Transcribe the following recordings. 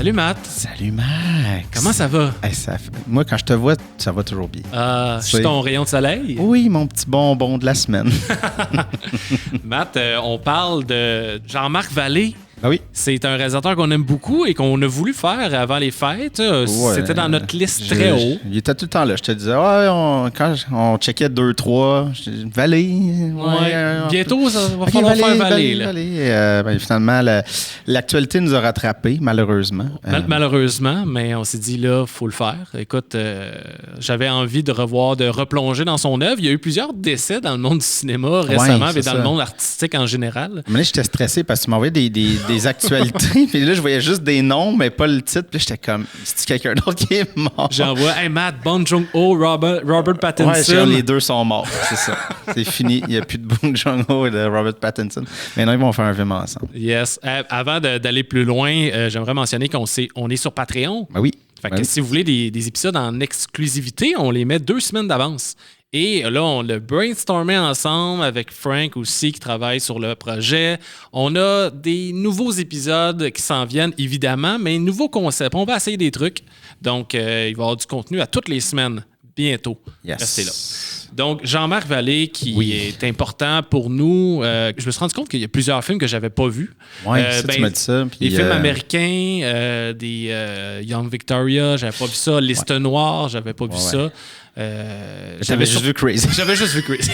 Salut Matt. Salut Max. Comment ça va? Hey, moi, quand je te vois, ça va toujours bien. Je suis ton rayon de soleil? Oui, mon petit bonbon de la semaine. Matt, on parle de Jean-Marc Vallée. Ah oui. C'est un réalisateur qu'on aime beaucoup et qu'on a voulu faire avant les fêtes. C'était dans notre liste très haut. Il était tout le temps là. Je te disais, quand on checkait 2-3, Vallée. Bientôt, ça va falloir faire Vallée. Finalement, l'actualité nous a rattrapés, malheureusement. Malheureusement, mais on s'est dit, là, il faut le faire. Écoute, j'avais envie de replonger dans son œuvre. Il y a eu plusieurs décès dans le monde du cinéma récemment, mais dans le monde artistique en général. Mais là, j'étais stressé parce que tu m'envoyais des actualités. Puis là, je voyais juste des noms, mais pas le titre. Puis là, j'étais comme, c'est-tu quelqu'un d'autre qui est mort? J'envoie, hey Matt, Bong Joon-ho, Robert Pattinson. Ouais, les deux sont morts, c'est ça. C'est fini. Il n'y a plus de Bong Joon-ho et de Robert Pattinson. Mais non, ils vont faire un film ensemble. Yes. Avant d'aller plus loin, j'aimerais mentionner qu'on est sur Patreon. Ben oui. Fait que si vous voulez des épisodes en exclusivité, on les met 2 semaines d'avance. Et là, on l'a brainstormé ensemble avec Frank aussi qui travaille sur le projet. On a des nouveaux épisodes qui s'en viennent, évidemment, mais nouveaux concepts. On va essayer des trucs. Donc, il va y avoir du contenu à toutes les semaines, bientôt. Yes. Restez là. Donc, Jean-Marc Vallée, qui est important pour nous. Je me suis rendu compte qu'il y a plusieurs films que je n'avais pas vus. Oui, tu m'as dit ça. Puis, des films américains, des Young Victoria, j'avais pas vu ça. Liste noire, j'avais pas vu ça. J'avais juste vu Crazy. J'avais juste vu Crazy.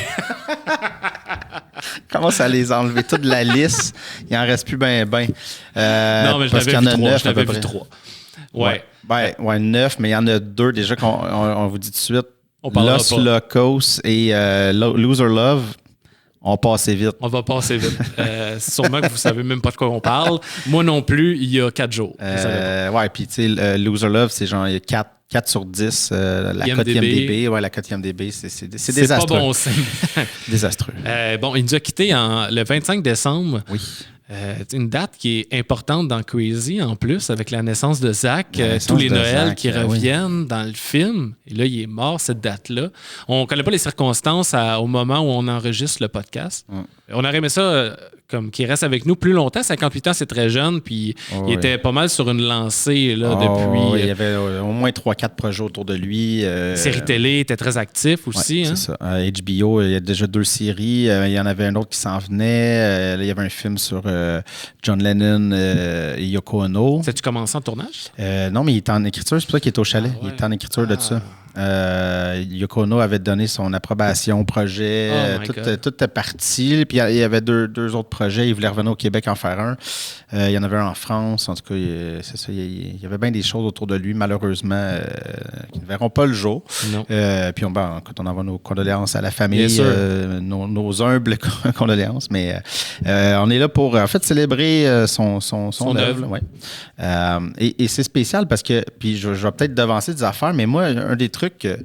Comment ça les enlever toute de la liste? Il en reste plus ben. Non, mais je l'avais vu 3. Ouais. 9, mais il y en a 2 déjà qu'on vous dit tout de suite. Los Locos et Loser Love. On passe vite. On va passer vite. Sûrement que vous savez même pas de quoi on parle. Moi non plus, il y a 4 jours. Ouais, puis tu sais, Loser Love, c'est genre il y a 4 sur 10. La cote IMDb. Ouais, la cote IMDb, c'est désastreux. C'est pas bon signe. Désastreux. Bon, il nous a quittés le 25 décembre. Oui. Une date qui est importante dans Crazy, en plus, avec la naissance de Zach, tous les Noëls Zach, qui reviennent dans le film. Et là, il est mort, cette date-là. On ne connaît pas les circonstances au moment où on enregistre le podcast. On aurait aimé ça comme qu'il reste avec nous plus longtemps. 58 ans, c'est très jeune, puis il était pas mal sur une lancée là, depuis... il y avait au moins 3-4 projets autour de lui. Série télé, était très actif aussi. C'est ça. HBO, il y a déjà 2 séries. Il y en avait un autre qui s'en venait. Là, il y avait un film sur John Lennon et Yoko Ono. Ça, tu commencé en tournage? Non, mais il est en écriture. C'est pour ça qu'il est au chalet. Il est en écriture de ça. Yoko Ono avait donné son approbation au projet. Tout était parti. Puis il y avait deux autres projets. Il voulait revenir au Québec en faire un. Il y en avait un en France. En tout cas, c'est ça. Il y avait bien des choses autour de lui, malheureusement, qui ne verront pas le jour. Puis on envoie nos condoléances à la famille, nos humbles condoléances. Mais on est là pour, en fait, célébrer son œuvre. Ouais. Et c'est spécial parce que, puis je vais peut-être devancer des affaires, mais moi, un des trucs que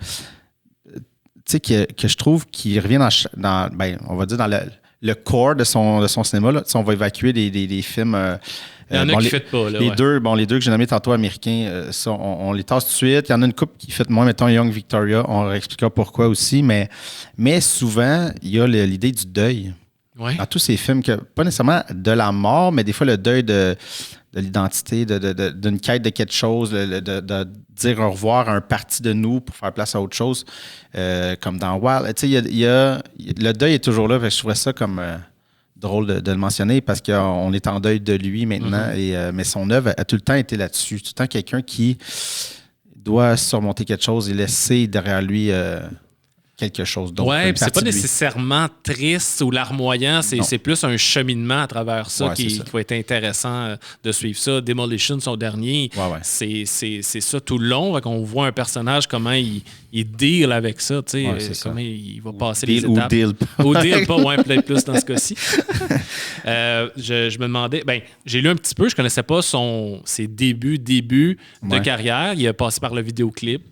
je trouve qui revient dans on va dire dans le core de son cinéma, là. On va évacuer des films. Il y en a qui ne fêtent pas. Là, les deux que j'ai nommés tantôt américains, ça, on les tasse tout de suite. Il y en a une couple qui fait moins, mettons Young Victoria, on expliquera pourquoi aussi, mais souvent, il y a l'idée du deuil. Ouais. Dans tous ces films, pas nécessairement de la mort, mais des fois le deuil de l'identité, d'une quête de quelque chose, de dire au revoir à un parti de nous pour faire place à autre chose, comme dans Wild. Tu sais, le deuil est toujours là. Je trouvais ça comme drôle de le mentionner parce qu'on est en deuil de lui maintenant, mais son œuvre a tout le temps été là-dessus. Tout le temps quelqu'un qui doit surmonter quelque chose et laisser derrière lui... quelque chose d'autre. Oui, puis c'est pas nécessairement triste ou larmoyant, c'est plus un cheminement à travers ça qui va être intéressant de suivre ça. Demolition, son dernier, c'est ça tout le long. On voit un personnage, comment il deal avec ça, tu sais, comment il va passer les étapes. Ou deal pas, peut-être plus dans ce cas-ci. Je me demandais, j'ai lu un petit peu, je connaissais pas ses débuts de carrière. Il a passé par le vidéoclip.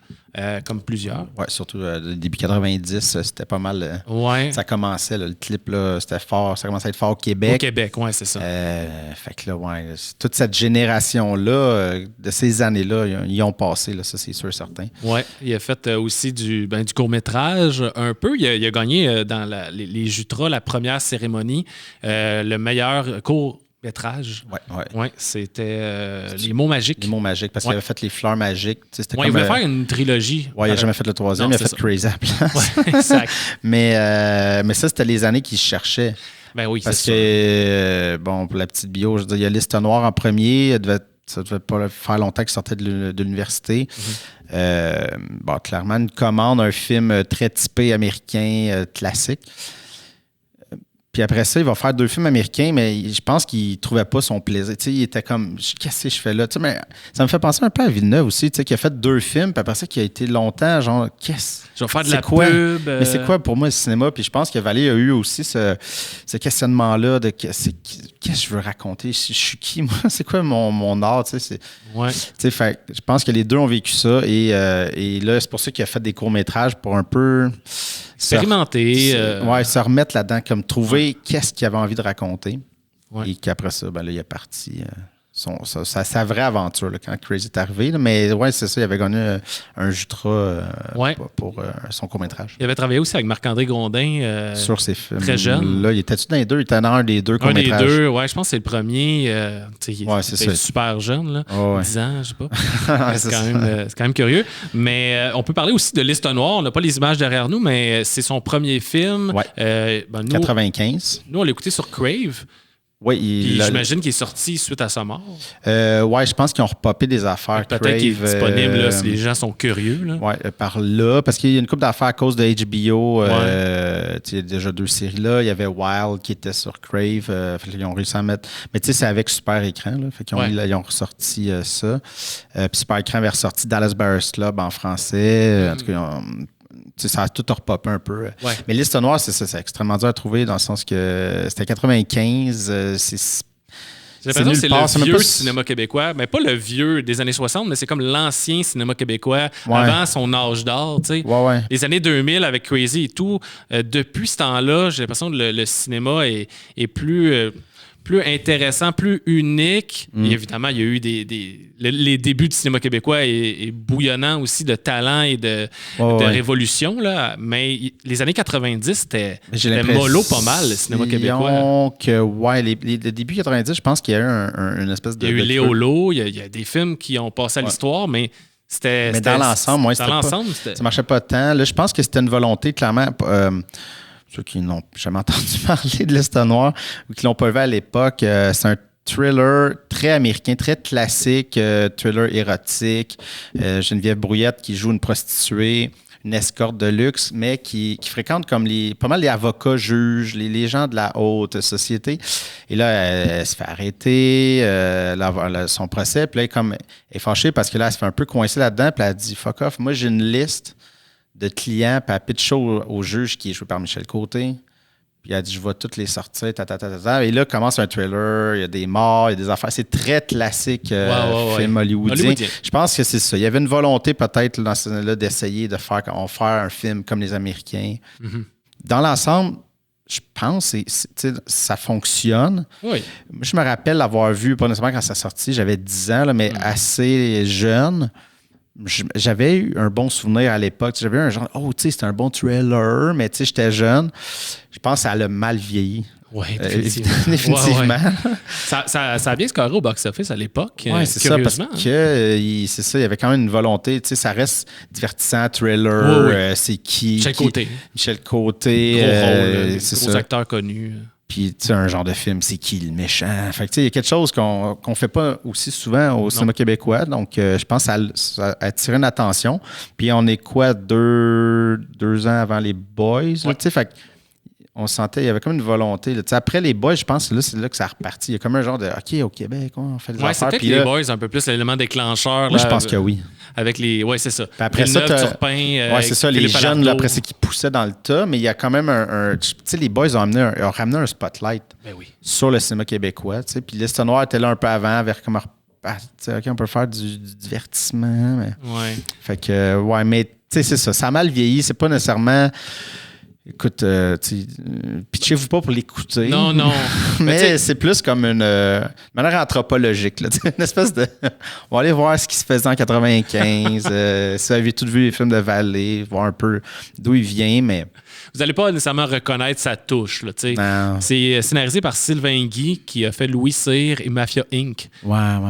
Comme plusieurs. Oui, surtout début 90, c'était pas mal. Ça commençait, le clip, là, c'était fort. Ça commençait à être fort au Québec. Au Québec, oui, c'est ça. Fait que là, toute cette génération-là, de ces années-là, ils ont passé, là, ça, c'est sûr, certain. Oui, il a fait aussi du court-métrage un peu. Il a gagné dans les Jutras, la première cérémonie, le meilleur métrage. Ouais. C'était Les mots magiques. Les mots magiques, parce qu'il avait fait Les fleurs magiques. Il voulait faire une trilogie. Oui, il n'a jamais fait le troisième, il a fait Crazy à la place. Ouais, exact. mais ça, c'était les années qu'il cherchait. Ben oui, parce que, bon, pour la petite bio, je veux dire, il y a Liste Noire en premier, ça devait pas faire longtemps qu'il sortait de l'université. Bon, clairement, une commande, un film très typé américain, classique. Puis après ça, il va faire 2 films américains, mais je pense qu'il ne trouvait pas son plaisir. Tu sais, il était comme, qu'est-ce que je fais là? Tu sais, mais ça me fait penser un peu à Villeneuve aussi, tu sais, qui a fait 2 films, puis après ça, qui a été longtemps, genre, je vais faire de la pub. Mais c'est quoi pour moi le cinéma? Puis je pense que Vallée a eu aussi ce questionnement-là de qu'est-ce que je veux raconter? Je suis qui, moi? C'est quoi mon art? Tu sais, ouais. Tu sais, fait, je pense que les deux ont vécu ça, et là, c'est pour ça qu'il a fait des courts-métrages pour un peu... expérimenter. Se remettre là-dedans, comme trouver qu'est-ce qu'il avait envie de raconter. Ouais. Et qu'après ça, ben là, il est parti sa vraie aventure là, quand Crazy est arrivé. Là. Mais ouais, c'est ça, il avait gagné un Jutra pour son court-métrage. Il avait travaillé aussi avec Marc-André Grondin. Sur ses films. Très jeune. Là, il était-tu dans les deux? Il était dans un des deux courts-métrages. Un des deux, ouais, je pense que c'est le premier. Il était super jeune, là. 10 ans, je sais pas. c'est quand même curieux. Mais on peut parler aussi de Liste Noire. On n'a pas les images derrière nous, mais c'est son premier film. Ouais. 95. Nous, on l'a écouté sur Crave. Oui, j'imagine qu'il est sorti suite à sa mort. Oui, je pense qu'ils ont repopé des affaires. Peut-être qu'il est disponible là, si les gens sont curieux. Oui, par là, parce qu'il y a une couple d'affaires à cause de HBO. Il y a déjà 2 séries là. Il y avait Wild qui était sur Crave. Ils ont réussi à mettre... Mais tu sais, c'est avec Super Écran. Là, fait qu'ils ils ont ressorti ça. Puis Super Écran avait ressorti Dallas Buyers Club en français. En tout cas, ça a tout repopé un peu. Ouais. Mais Liste Noire, c'est extrêmement dur à trouver dans le sens que c'était 95. J'ai l'impression que c'est le vieux cinéma québécois. Mais pas le vieux des années 60, mais c'est comme l'ancien cinéma québécois avant son âge d'or. Les années 2000 avec Crazy et tout. Depuis ce temps-là, j'ai l'impression que le cinéma est plus intéressant, plus unique. Et évidemment, il y a eu les débuts du cinéma québécois est bouillonnant aussi de talent et de révolution. Là. Mais les années 90, c'était mollo pas mal, le cinéma québécois. Donc, les débuts 90, je pense qu'il y a eu une espèce de... Il y a eu Léolo, il y a des films qui ont passé à l'histoire, mais c'était... Mais dans l'ensemble, ça marchait pas tant. Là, je pense que c'était une volonté, clairement... ceux qui n'ont jamais entendu parler de Liste Noire ou qui l'ont pas vu à l'époque, c'est un thriller très américain, très classique, thriller érotique. Geneviève Brouillette qui joue une prostituée, une escorte de luxe, mais qui fréquente comme pas mal les avocats, juges, les gens de la haute société. Et là, elle se fait arrêter, son procès, puis là, elle est fâchée parce que là, elle se fait un peu coincer là-dedans, puis elle dit « fuck off, moi j'ai une liste de clients, puis elle pitch au juge qui est joué par Michel Côté. Puis elle dit, je vais toutes les sortir, Et là, commence un thriller, il y a des morts, il y a des affaires. C'est très classique film hollywoodien. Je pense que c'est ça. Il y avait une volonté peut-être dans ce là d'essayer de faire un film comme les Américains. Mm-hmm. Dans l'ensemble, je pense que ça fonctionne. Oui. Je me rappelle l'avoir vu, pas nécessairement quand ça sortit, j'avais 10 ans, là, mais assez jeune. J'avais eu un bon souvenir à l'époque. J'avais eu un genre, c'était un bon thriller, mais j'étais jeune. Je pense que ça a mal vieilli. Oui, définitivement. Ça a bien scoré au box-office à l'époque. Oui, c'est ça, parce que c'est ça, il y avait quand même une volonté. Ça reste divertissant, thriller, c'est qui? Michel Côté. Gros rôle, gros acteurs connus. Puis, tu sais, un genre de film, c'est qui le méchant? Fait que, tu sais, il y a quelque chose qu'on fait pas aussi souvent au cinéma québécois. Donc, je pense que ça a attiré une attention. Puis, on est quoi, 2 ans avant les Boys? Tu sais, fait on sentait, il y avait comme une volonté. Là. Après les Boys, je pense que c'est là que ça a reparti. Il y a comme un genre de OK, au Québec, on fait des affaires. C'est peut-être les Boys, un peu plus l'élément déclencheur. Moi, je pense que oui. Avec les. Oui, c'est ça. Puis après ça, c'est ça, les jeunes, là, après ça, qui poussaient dans le tas, mais il y a quand même tu sais, les Boys ont ramené un spotlight sur le cinéma québécois. Tu sais, puis Liste Noire était là un peu avant, vers comme OK, on peut faire du divertissement. Mais... Ouais. Fait que, mais tu sais, c'est ça. Ça a mal vieilli. C'est pas nécessairement Écoute, pitchez-vous pas pour l'écouter. Non. Mais c'est plus comme une manière anthropologique. Là, une espèce de... On va aller voir ce qui se faisait en 95. Si vous avez tout vu les films de Vallée, voir un peu d'où il vient, mais... Vous n'allez pas nécessairement reconnaître sa touche. Là, c'est scénarisé par Sylvain Guy, qui a fait Louis Cyr et Mafia Inc.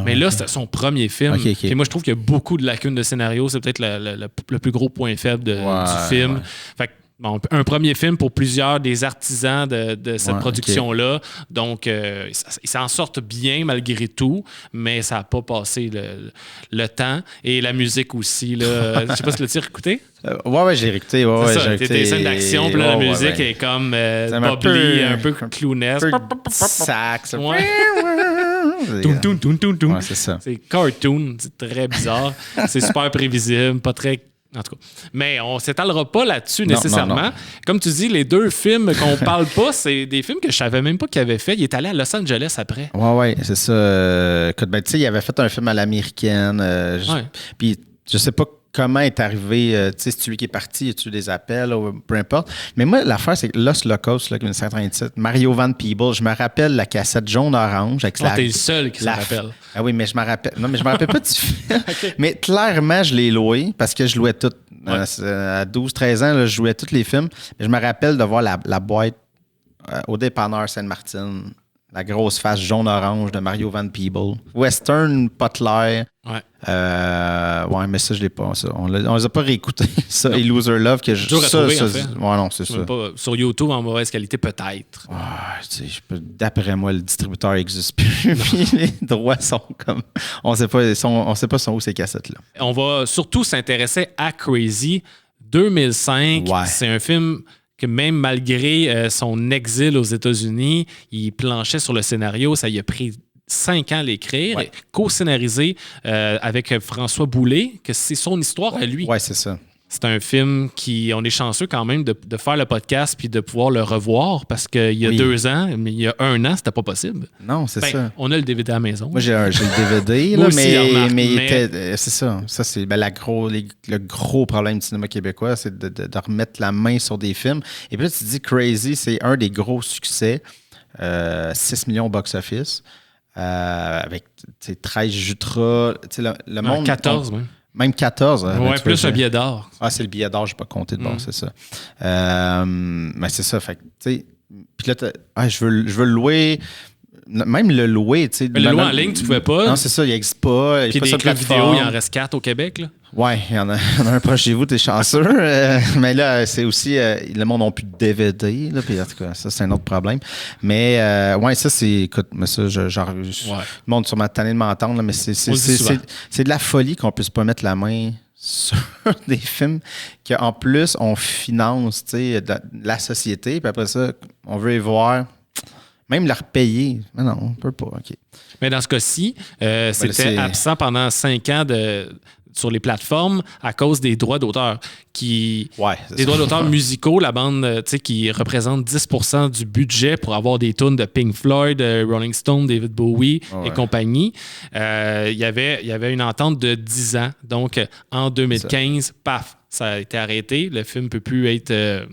Mais là, c'était son premier film. Okay. Moi, je trouve qu'il y a beaucoup de lacunes de scénario. C'est peut-être le plus gros point faible du film. Fait que, bon, un premier film pour plusieurs des artisans de cette production-là. Okay. Donc, ils s'en sortent bien malgré tout, mais ça n'a pas passé le temps. Et la musique aussi. Là, je sais pas si tu l'as écouté. Ouais, j'ai écouté. C'était des scènes d'action, puis la musique est comme bubbly, un peu clownesque. Sax. C'est ça. C'est cartoon, c'est très bizarre. C'est super prévisible, pas très... En tout cas. Mais on ne s'étalera pas là-dessus nécessairement. Non. Comme tu dis, les deux films qu'on parle pas, c'est des films que je savais même pas qu'il avait fait. Il est allé à Los Angeles après. Ouais, c'est ça. Tu sais, il avait fait un film à l'américaine. Puis je sais pas comment est arrivé, tu sais, c'est lui qui est parti, as-tu des appels, ou peu importe. Mais moi, l'affaire, c'est que Los Locos, là, 1937, Mario Van Peebles, je me rappelle la cassette jaune-orange. T'es le seul qui s'en rappelle. Ah oui, mais je me rappelle. Non, mais je me rappelle pas du film. Okay. Mais clairement, je l'ai loué parce que je louais tout. À 12-13 ans, là, je jouais tous les films. Mais je me rappelle de voir la boîte au dépanneur Sainte-Martine. La grosse face jaune-orange de Mario Van Peebles. Western, pas clair. Ouais, mais ça, je l'ai pas. Ça. On les a pas réécoutés. Ça, et Loser Love, que je... Dur à trouver, en fait. Ouais, non, c'est ça. Pas, sur YouTube, en mauvaise qualité, peut-être. D'après moi, le distributeur n'existe plus. Puis les droits sont comme... On sait pas sont où ces cassettes-là. On va surtout s'intéresser à Crazy 2005. Ouais. C'est un film... que même malgré son exil aux États-Unis, il planchait sur le scénario. Ça lui a pris 5 ans à l'écrire, co-scénarisé avec François Boulet, que c'est son histoire à lui. Oui, c'est ça. C'est un film on est chanceux quand même de faire le podcast puis de pouvoir le revoir parce qu'il y a 2 ans, mais il y a 1 an, c'était pas possible. Non, c'est ça. On a le DVD à la maison. Moi, j'ai le DVD, là, mais c'est ça. Ça, c'est le gros problème du cinéma québécois, c'est de remettre la main sur des films. Et puis là, tu dis Crazy, c'est un des gros succès. 6 millions au box-office. Avec 13 Jutras. Le monde... 14, oui. Même 14. Ouais, plus un billet d'or. Ah, c'est le billet d'or, je n'ai pas compté de bon, c'est ça. Mais c'est ça, fait que, tu sais. Puis là, je veux le louer. Même le louer, tu sais. Mais le louer en ligne, tu pouvais pas. Non, c'est ça, il n'existe pas. Puis des clubs vidéo, il en reste 4 au Québec, là. Ouais, il y en a un proche chez vous, t'es chanceux. Mais là, c'est aussi... le monde n'a plus de DVD, là, puis en tout cas, ça, c'est un autre problème. Mais, ouais, ça, c'est... Écoute, mais ça, le monde sur ma tannée de m'entendre, là, mais c'est de la folie qu'on puisse pas mettre la main sur des films qu'en plus, on finance, tu sais, de la société, puis après ça, on veut les voir... Même leur payer. Mais non, on ne peut pas. OK. Mais dans ce cas-ci, c'était absent pendant 5 ans sur les plateformes à cause des droits d'auteur. Des droits d'auteur musicaux, la bande qui représente 10% du budget pour avoir des tunes de Pink Floyd, Rolling Stone, David Bowie et compagnie. Il y avait une entente de 10 ans. Donc, en 2015, paf, ça a été arrêté. Le film ne peut plus être...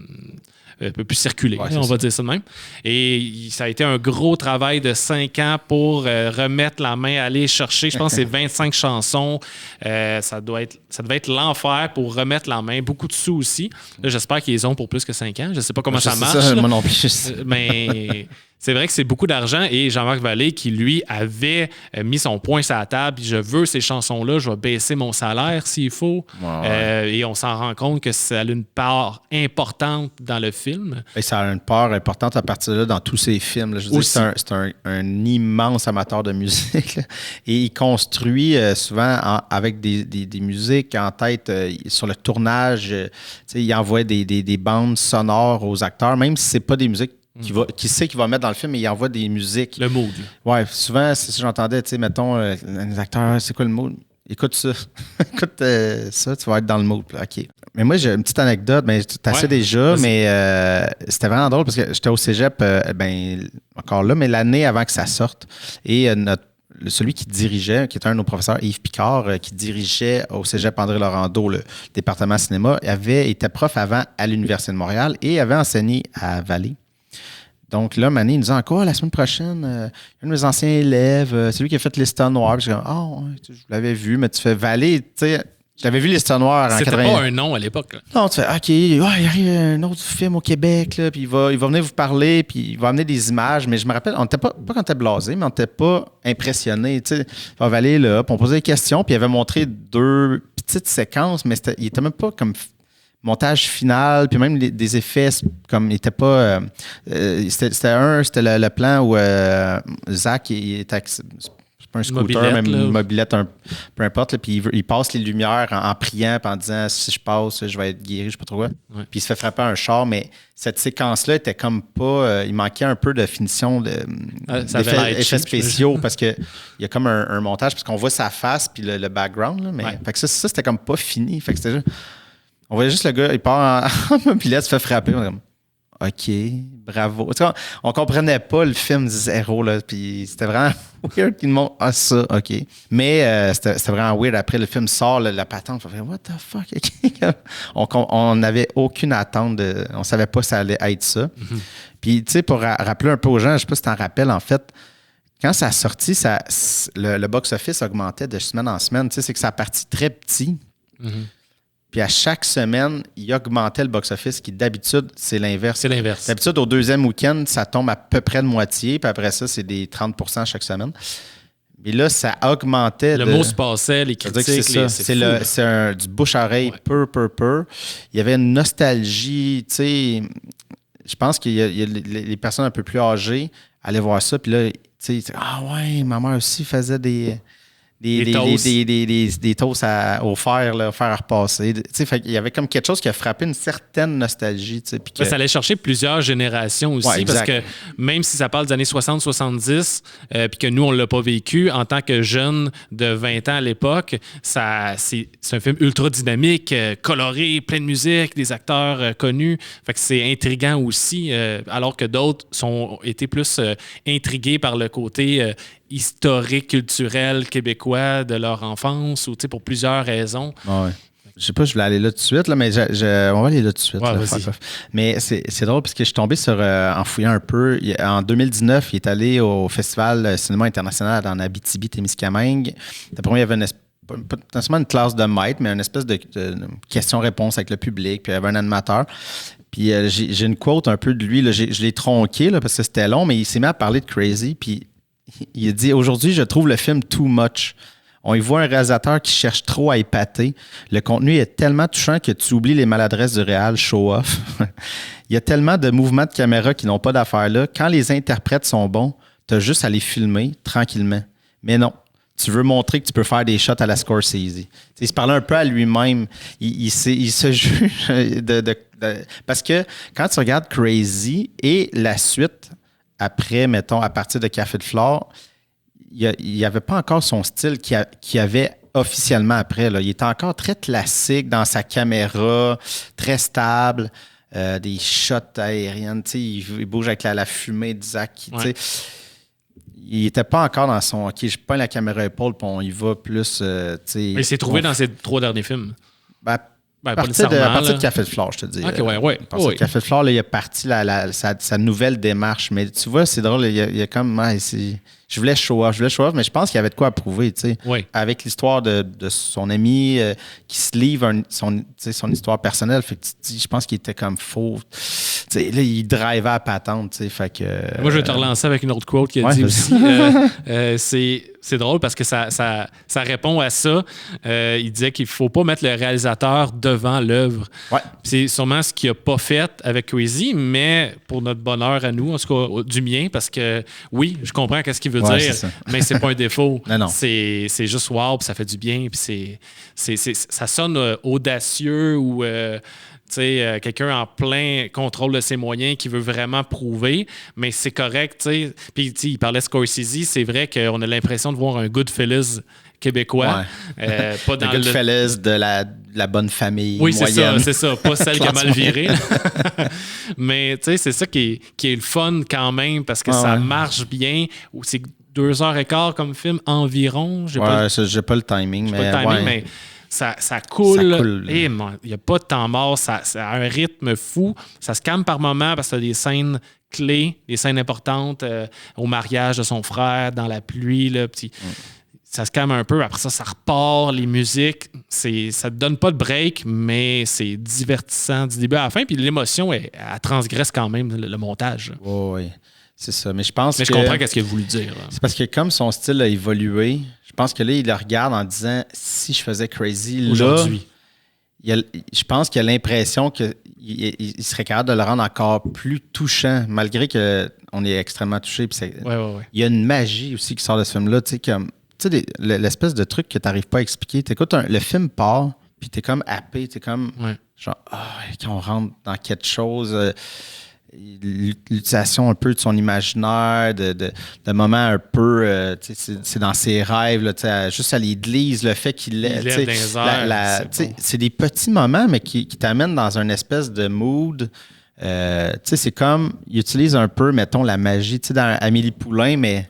peut plus circuler, on va dire ça de même. Et ça a été un gros travail de 5 ans pour remettre la main, aller chercher, je pense que c'est 25 chansons. Ça devait être l'enfer pour remettre la main. Beaucoup de sous aussi. Là, j'espère qu'ils les ont pour plus que 5 ans. Je ne sais pas comment ça marche. Ça, moi non plus. Mais... C'est vrai que c'est beaucoup d'argent et Jean-Marc Vallée qui, lui, avait mis son poing sur la table. Je veux ces chansons-là, je vais baisser mon salaire s'il faut. Et on s'en rend compte que ça a une part importante dans le film. Et ça a une part importante à partir de là dans tous ses films. Là. Je veux dire, c'est un immense amateur de musique. Là. Et il construit souvent avec des musiques en tête sur le tournage. Il envoie des bandes sonores aux acteurs, même si c'est pas des musiques qui sait qu'il va mettre dans le film, mais il envoie des musiques. Le mood. Ouais, souvent, c'est ça que j'entendais, tu sais, mettons, les acteurs, c'est quoi le mood? Écoute ça. Écoute ça, tu vas être dans le mood. OK. Mais moi, j'ai une petite anecdote, mais tu sais déjà, mais c'était vraiment drôle parce que j'étais au cégep, encore là, mais l'année avant que ça sorte. Et celui qui dirigeait, qui était un de nos professeurs, Yves Picard, qui dirigeait au cégep André Laurando, le département cinéma, était prof avant à l'Université de Montréal et avait enseigné à Vallée. Donc là, Mané, il nous dit encore la semaine prochaine, un de mes anciens élèves, c'est lui qui a fait Lista Noire. Puis je dis, je l'avais vu, mais tu fais Vallée, tu sais. J'avais vu Lista Noire en 80. C'était pas un nom à l'époque. Là. Non, tu fais, OK, il arrive un autre film au Québec, là, puis il va venir vous parler, puis il va amener des images. Mais je me rappelle, on n'était pas qu'on était blasé, mais on n'était pas impressionné. Il va aller là, puis on posait des questions, puis il avait montré 2 petites séquences, mais il n'était même pas comme montage final, puis même des effets, comme il n'était pas. C'était le plan où Zach il était. Pas un scooter, même une mobilette, peu importe. Là, puis il passe les lumières en priant, puis en disant si je passe, je vais être guéri, je ne sais pas trop quoi. Ouais. Puis il se fait frapper un char, mais cette séquence-là était comme pas. Il manquait un peu de finition d'effets spéciaux parce qu'il y a comme un montage, parce qu'on voit sa face puis le background. Là, mais fait que ça, c'était comme pas fini. Fait que c'était juste, on voyait juste le gars, il part en mobilette, se fait frapper. On est comme OK, bravo. On comprenait pas le film zéro, là, puis c'était vraiment weird qu'ils montrent ça, OK. Mais c'était vraiment weird. Après, le film sort, la patente, on fait what the fuck? On n'avait aucune attente. On savait pas que ça allait être ça. Mm-hmm. Puis, tu sais, pour rappeler un peu aux gens, je sais pas si tu t'en rappelles, en fait, quand ça a sorti, le box-office augmentait de semaine en semaine. Tu sais, c'est que ça a parti très petit. Mm-hmm. Puis à chaque semaine, il augmentait le box-office, qui d'habitude, c'est l'inverse. C'est l'inverse. D'habitude, au deuxième week-end, ça tombe à peu près de moitié. Puis après ça, c'est des 30% chaque semaine. Mais là, ça augmentait. Le mot se passait, les critiques. C'est du bouche-oreille, peu. Il y avait une nostalgie. Tu sais, je pense qu'il y a les personnes un peu plus âgées allaient voir ça. Puis là, tu sais, ouais, ma mère aussi faisait des toasts au fer, là, au fer à repasser. Il y avait comme quelque chose qui a frappé une certaine nostalgie. Ça allait chercher plusieurs générations aussi, parce que même si ça parle des années 60-70, puis que nous, on ne l'a pas vécu, en tant que jeune de 20 ans à l'époque, c'est un film ultra dynamique, coloré, plein de musique, des acteurs connus. Fait que c'est intriguant aussi, alors que d'autres ont été plus intrigués par le côté historique, culturel, québécois de leur enfance, ou pour plusieurs raisons. Ouais. Je sais pas, je voulais aller là tout de suite, là, mais on va aller là tout de suite. Ouais, là, mais c'est drôle parce que je suis tombé sur, en fouillant un peu, en 2019, il est allé au Festival Cinéma International en Abitibi-Témiscamingue. D'après moi, il y avait pas une classe de maître, mais une espèce de question-réponse avec le public, puis il y avait un animateur. Puis j'ai une quote un peu de lui, là, je l'ai tronqué là, parce que c'était long, mais il s'est mis à parler de Crazy, puis il a dit « Aujourd'hui, je trouve le film too much. On y voit un réalisateur qui cherche trop à épater. Le contenu est tellement touchant que tu oublies les maladresses du réal, show-off. Il y a tellement de mouvements de caméra qui n'ont pas d'affaire là. Quand les interprètes sont bons, tu as juste à les filmer tranquillement. Mais non, tu veux montrer que tu peux faire des shots à la Scorsese. » Il se parlait un peu à lui-même. Il se juge parce que quand tu regardes Crazy et la suite... Après, mettons, à partir de Café de Flore, il n'y avait pas encore son style qu'il y avait officiellement après. Là. Il était encore très classique dans sa caméra, très stable, des shots aériennes. Il bouge avec la fumée de Zach. Ouais. Il n'était pas encore dans son « OK, je peins la caméra épaule, puis on y va plus... » Mais il s'est trouvé dans ses 3 derniers films. À partir de Café de Flore, je te dis. OK, ouais. À partir de Café de Flore, là, il a parti sa nouvelle démarche. Mais tu vois, c'est drôle, il y a comme... Je voulais show off, mais je pense qu'il y avait de quoi à prouver, tu sais. Oui. Avec l'histoire de son ami qui se livre son histoire personnelle. Fait que je pense qu'il était comme faux. Tu sais, là, il drivait à patente, tu sais. Fait que... Moi, je vais te relancer avec une autre quote qui a dit aussi. C'est drôle parce que ça répond à ça. Il disait qu'il ne faut pas mettre le réalisateur devant l'œuvre. Ouais. C'est sûrement ce qu'il n'a pas fait avec Crazy, mais pour notre bonheur à nous, en tout cas du mien, parce que oui, je comprends qu'est-ce qu'il veut dire, mais c'est pas un défaut. Non. C'est juste wow, puis ça fait du bien, puis ça sonne audacieux ou... quelqu'un en plein contrôle de ses moyens qui veut vraiment prouver, mais c'est correct. Puis il parlait de Scorsese, c'est vrai qu'on a l'impression de voir un Goodfellas québécois. Ouais. Pas dans le Goodfellas de la bonne famille moyenne. Oui, c'est ça. Pas celle qui a mal viré. Mais c'est ça qui est le fun quand même, parce que ça marche bien. C'est 2h15 comme film environ. J'ai pas le timing. Mais ça coule. Il n'y a pas de temps mort. Ça a un rythme fou. Ça se calme par moments parce que tu as des scènes clés, des scènes importantes au mariage de son frère, dans la pluie. Là, ça se calme un peu. Après ça repart. Les musiques, ça ne te donne pas de break, mais c'est divertissant du début à la fin. Puis l'émotion, elle transgresse quand même le montage. Oui. C'est ça. Mais je pense je comprends ce qu'il a voulu dire. Là. C'est parce que comme son style a évolué, je pense que là, il le regarde en disant si je faisais Crazy aujourd'hui, je pense qu'il a l'impression qu'il serait capable de le rendre encore plus touchant, malgré qu'on est extrêmement touché. Il y a une magie aussi qui sort de ce film-là. Tu sais, l'espèce de truc que tu n'arrives pas à expliquer. T'écoutes le film part, puis t'es comme happé, t'es comme genre, quand on rentre dans quelque chose. L'utilisation un peu de son imaginaire, de moments un peu, c'est dans ses rêves, là, juste à l'église, le fait qu'il lève dans les airs, c'est des petits moments, mais qui t'amènent dans une espèce de mood. C'est comme, il utilise un peu, mettons, la magie, dans Amélie Poulain, mais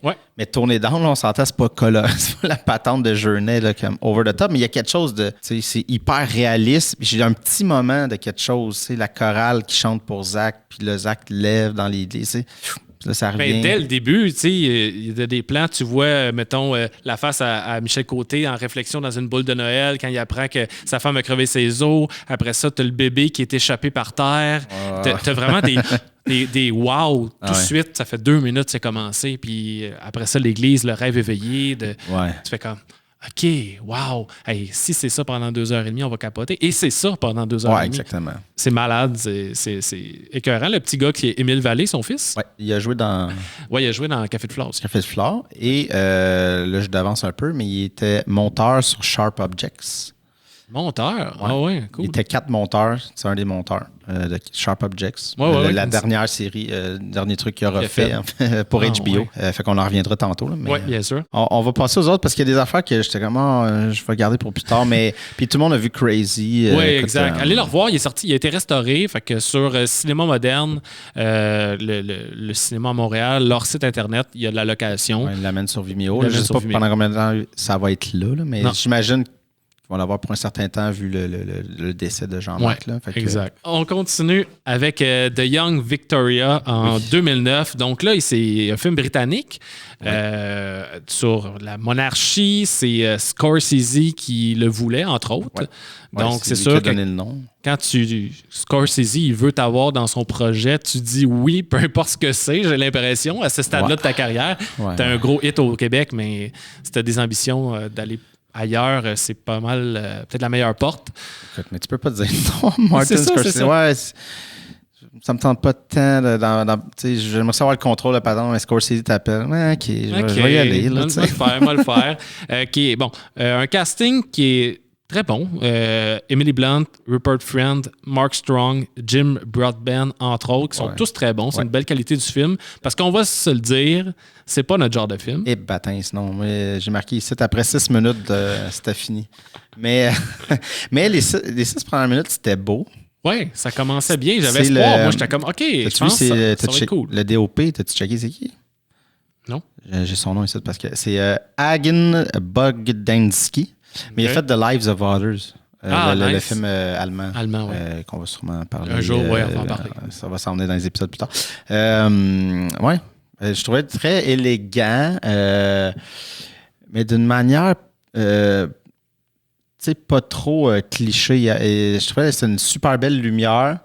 tourné down, là, on s'entend, c'est pas la patente de Journey, là, comme over the top, mais il y a quelque chose de, c'est hyper réaliste. J'ai un petit moment de quelque chose, la chorale qui chante pour Zach, puis le Zach lève dans l'église, là, ça revient. Dès le début, il y a des plans, tu vois, mettons, la face à Michel Côté en réflexion dans une boule de Noël quand il apprend que sa femme a crevé ses os. Après ça, tu as le bébé qui est échappé par terre. Tu as vraiment des wow tout de suite. Ça fait 2 minutes, c'est commencé. Puis après ça, l'église, le rêve éveillé. Tu fais comme... OK, wow! Hey, si c'est ça pendant 2h30, on va capoter. Et c'est ça pendant 2h30. Oui, exactement. C'est malade, c'est écœurant. Le petit gars qui est Émile Vallée, son fils. Oui, il a joué dans... Oui, il a joué dans Café de Flore. Café de Flore. Et là, je d'avance un peu, mais il était monteur sur Sharp Objects. Monteur? Ah ouais, cool. Il était 4 monteurs. C'est un des monteurs de Sharp Objects. La dernière série, dernier truc qu'il aura fait pour HBO. Fait qu'on en reviendra tantôt. Oui, bien sûr. On va passer aux autres parce qu'il y a des affaires que j'étais comme, je vais garder pour plus tard. Mais puis tout le monde a vu Crazy. Oui, exact. Allez le revoir. Il est sorti, il a été restauré. Fait que sur Cinéma Moderne, le cinéma à Montréal, leur site Internet, il y a de la location. Il l'amène sur Vimeo. Je ne sais pas pendant combien de temps ça va être là, mais j'imagine on va l'avoir pour un certain temps vu le décès de Jean-Marc. Exact. On continue avec The Young Victoria en 2009. Donc là, c'est un film britannique sur la monarchie. C'est Scorsese qui le voulait, entre autres. Donc c'est sûr que donné le nom. Quand Scorsese il veut t'avoir dans son projet, tu dis oui, peu importe ce que c'est, j'ai l'impression, à ce stade-là de ta carrière. Tu as un gros hit au Québec, mais si tu as des ambitions d'aller ailleurs, c'est pas mal peut-être la meilleure porte. Écoute, mais tu peux pas dire non, Martin Scorsese. Ça me tente pas tant. J'aimerais savoir le contrôle, pardon, mais Scorsese t'appelle. OK, je vais y aller. Là, moi le faire. Un casting qui est très bon. Emily Blunt, Rupert Friend, Mark Strong, Jim Broadbent, entre autres, qui sont tous très bons. C'est une belle qualité du film. Parce qu'on va se le dire, c'est pas notre genre de film. Et sinon. J'ai marqué ici, après 6 minutes, c'était fini. Mais les 6 premières minutes, c'était beau. Oui, ça commençait bien. J'avais espoir. Moi, j'étais comme, OK, je pense que ça va être cool. Le DOP, t'as-tu checké c'est qui? Non. J'ai son nom ici parce que c'est Hagen Bogdanski. Mais il a fait The Lives of Others, le film allemand qu'on va sûrement parler. Un jour, on va en parler. Ça va s'en venir dans les épisodes plus tard. Je trouvais très élégant, mais d'une manière pas trop cliché. Je trouvais que c'est une super belle lumière.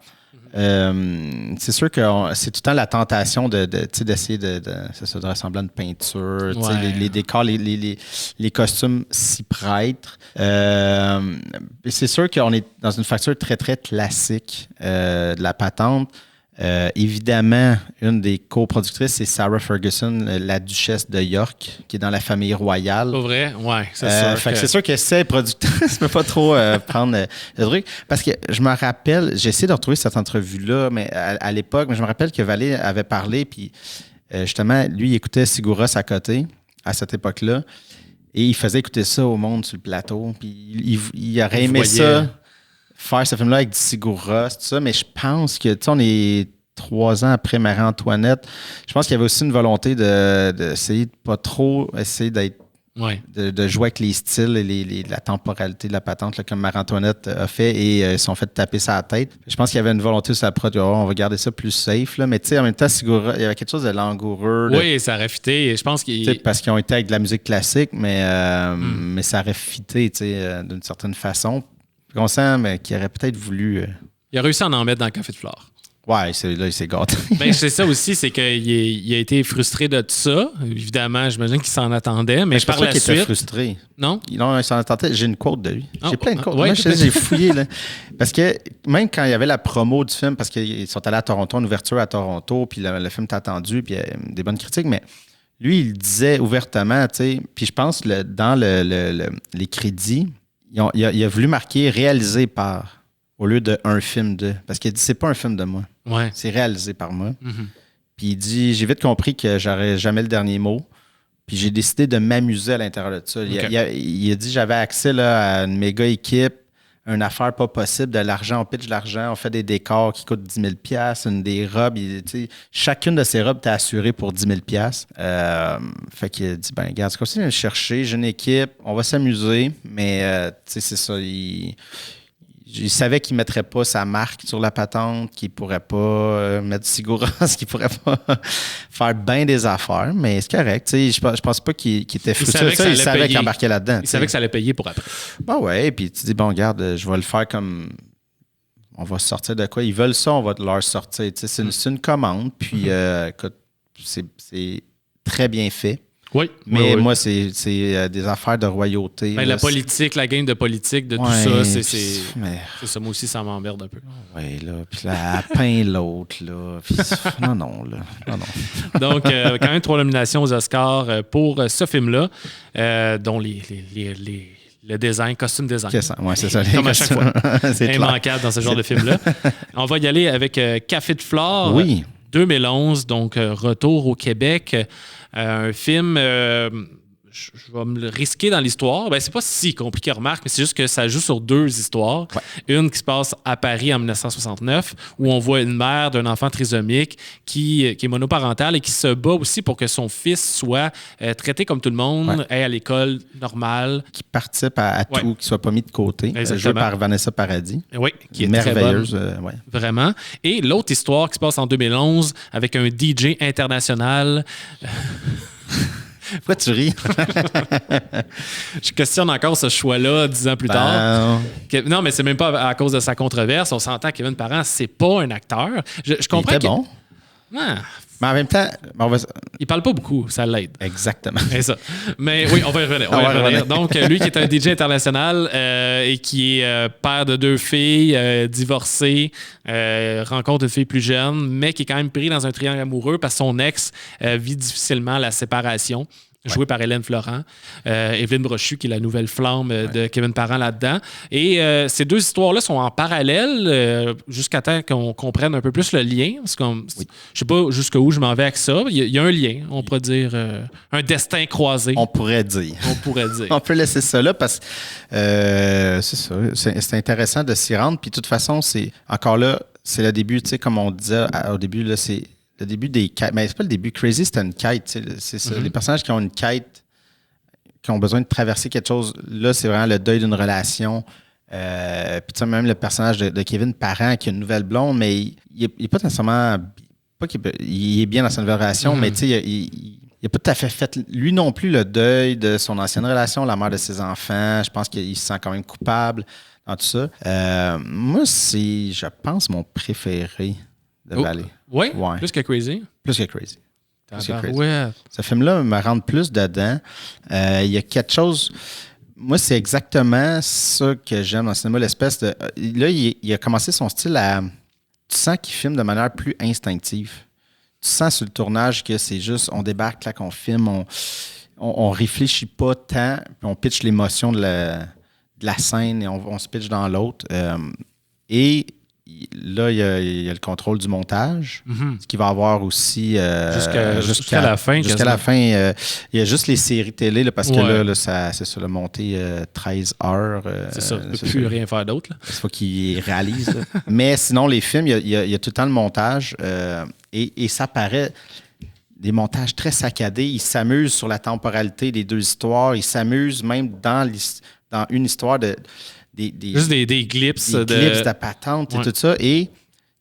C'est sûr que c'est tout le temps la tentation d'essayer de ressembler à une peinture. Les décors, les costumes s'y prêtent. C'est sûr qu'on est dans une facture très, très classique de la patente. Évidemment, une des coproductrices, c'est Sarah Ferguson, la duchesse de York, qui est dans la famille royale. Pas vrai? Oui, c'est sûr. C'est sûr que c'est productrice, ne peut pas trop prendre le truc. Parce que je me rappelle, j'ai essayé de retrouver cette entrevue-là mais à l'époque, mais je me rappelle que Vallée avait parlé, puis justement, lui, il écoutait Sigouros à côté, à cette époque-là, et il faisait écouter ça au monde sur le plateau, puis il aurait aimé ça. Faire ce film-là avec du Sigouros, tout ça, mais je pense que, on est 3 ans après Marie-Antoinette. Je pense qu'il y avait aussi une volonté d'essayer de pas trop essayer d'être de jouer avec les styles et la temporalité de la patente, là, comme Marie-Antoinette a fait, et ils se sont fait taper sa tête. Je pense qu'il y avait une volonté sur la prod, on va garder ça plus safe, là. Mais tu sais, en même temps, Sigura, il y avait quelque chose de langoureux. Oui, ça aurait fité. Je pense parce qu'ils ont été avec de la musique classique, mais ça aurait fité, tu sais, d'une certaine façon. On sent qu'il aurait peut-être voulu... Il a réussi à en mettre dans le Café de Flore. Ouais, là, il s'est gâté. Ben, c'est ça aussi, c'est qu'il a été frustré de tout ça. Évidemment, j'imagine qu'il s'en attendait, mais par la suite... était frustré. Non? Non, il s'en attendait. J'ai une quote de lui. J'ai plein de quotes. Moi, j'ai fouillé, là. Parce que même quand il y avait la promo du film, parce qu'ils sont allés à Toronto, une ouverture à Toronto, puis le film t'a attendu, puis il y a des bonnes critiques, mais lui, il disait ouvertement, tu sais, puis je pense dans les crédits, il a voulu marquer « réalisé par ». Au lieu d'un film de. Parce qu'il dit c'est pas un film de moi. Ouais. C'est réalisé par moi. Mm-hmm. Puis il dit j'ai vite compris que j'aurais jamais le dernier mot. Puis j'ai décidé de m'amuser à l'intérieur de ça. Okay. Il a dit j'avais accès là, à une méga équipe, une affaire pas possible, de l'argent, on pitch de l'argent, on fait des décors qui coûtent 10 000 des robes. Chacune de ces robes t'es assurée pour 10 000 fait qu'il a dit ben regarde, c'est comme si je viens chercher, j'ai une équipe, on va s'amuser, mais c'est ça. Il savait qu'il ne mettrait pas sa marque sur la patente, qu'il ne pourrait pas mettre Sigura, qu'il ne pourrait pas faire bien des affaires, mais c'est correct. Je pense pas qu'il était frustré. Il savait qu'il embarquait là-dedans. Il savait que ça allait payer pour après. Ben ouais, puis tu dis, bon, regarde, je vais le faire comme... On va sortir de quoi? Ils veulent ça, on va leur sortir. C'est une commande, puis écoute, c'est très bien fait. Oui. Mais moi, c'est des affaires de royauté. Ben, la politique, la game de politique, de tout ça, c'est ça. Moi aussi, ça m'emmerde un peu. Oui, là. Puis là, elle peint l'autre, là. Puis, non. Donc, quand même 3 nominations aux Oscars pour ce film-là, dont le design, costume design. Oui, c'est ça. Comme à chaque fois. C'est immanquable dans ce genre de film-là. On va y aller avec Café de Flore. Oui. 2011, donc retour au Québec. Un film, je vais me le risquer dans l'histoire. Ben, c'est pas si compliqué, remarque, mais c'est juste que ça joue sur 2 histoires. Ouais. Une qui se passe à Paris en 1969, où on voit une mère d'un enfant trisomique qui est monoparentale et qui se bat aussi pour que son fils soit traité comme tout le monde, aille à l'école normale. Qui participe à tout, qui ne soit pas mis de côté. Joué par Vanessa Paradis. Oui, qui est merveilleuse. Très bonne, vraiment. Et l'autre histoire qui se passe en 2011 avec un DJ international... Pourquoi tu ris? Je questionne encore ce choix-là 10 ans plus tard. Non, mais c'est même pas à cause de sa controverse. On s'entend que Kevin Parent, c'est pas un acteur. Je comprends. Il était bon. Mais en même temps... Il parle pas beaucoup, ça l'aide. Exactement. C'est ça. Mais oui, on va y revenir. Donc, lui qui est un DJ international et qui est père de 2 filles, divorcé, rencontre une fille plus jeune, mais qui est quand même pris dans un triangle amoureux parce que son ex vit difficilement la séparation. Joué par Hélène Florent, Evelyne Brochu, qui est la nouvelle flamme de Kevin Parent là-dedans. Et ces 2 histoires-là sont en parallèle jusqu'à temps qu'on comprenne un peu plus le lien. Parce que je sais pas jusqu'où je m'en vais avec ça. Il y a un lien, on pourrait dire, un destin croisé. On pourrait dire. On peut laisser ça là parce que c'est ça. C'est intéressant de s'y rendre. Puis de toute façon, c'est encore là, c'est le début, tu sais, comme on disait au début, là, c'est le début des quêtes. Mais c'est pas le début. Crazy, c'était une quête. C'est ça. Les personnages qui ont une quête, qui ont besoin de traverser quelque chose, là, c'est vraiment le deuil d'une relation. Puis tu sais, même le personnage de Kevin Parent qui a une nouvelle blonde, mais il n'est pas nécessairement... il est bien dans sa nouvelle relation, mais tu sais, il n'a pas tout à fait lui non plus le deuil de son ancienne relation, la mère de ses enfants. Je pense qu'il se sent quand même coupable dans tout ça. Moi, c'est, je pense, mon préféré de Vallée. Oui? Ouais. Plus que Crazy? Plus que Crazy. Ouais. Ce film-là me rentre plus dedans. Il y a quelque chose... Moi, c'est exactement ça que j'aime dans le cinéma, l'espèce de... Là, il a commencé son style à... Tu sens qu'il filme de manière plus instinctive. Tu sens sur le tournage que c'est juste, on débarque là, qu'on filme, on réfléchit pas tant, puis on pitch l'émotion de la scène et on se pitch dans l'autre. Et là, il y a le contrôle du montage, ce qu'il va avoir aussi jusqu'à la fin. Jusqu'à la fin, il y a juste les séries télé, là, parce que là c'est ça, le monté 13 heures. C'est ça, il ne peut plus rien faire d'autre. Il faut qu'il réalise. Mais sinon, les films, il y a tout le temps le montage et ça paraît... Des montages très saccadés. Ils s'amusent sur la temporalité des deux histoires. Ils s'amusent même dans une histoire juste des glips. De patente et tout ça. Et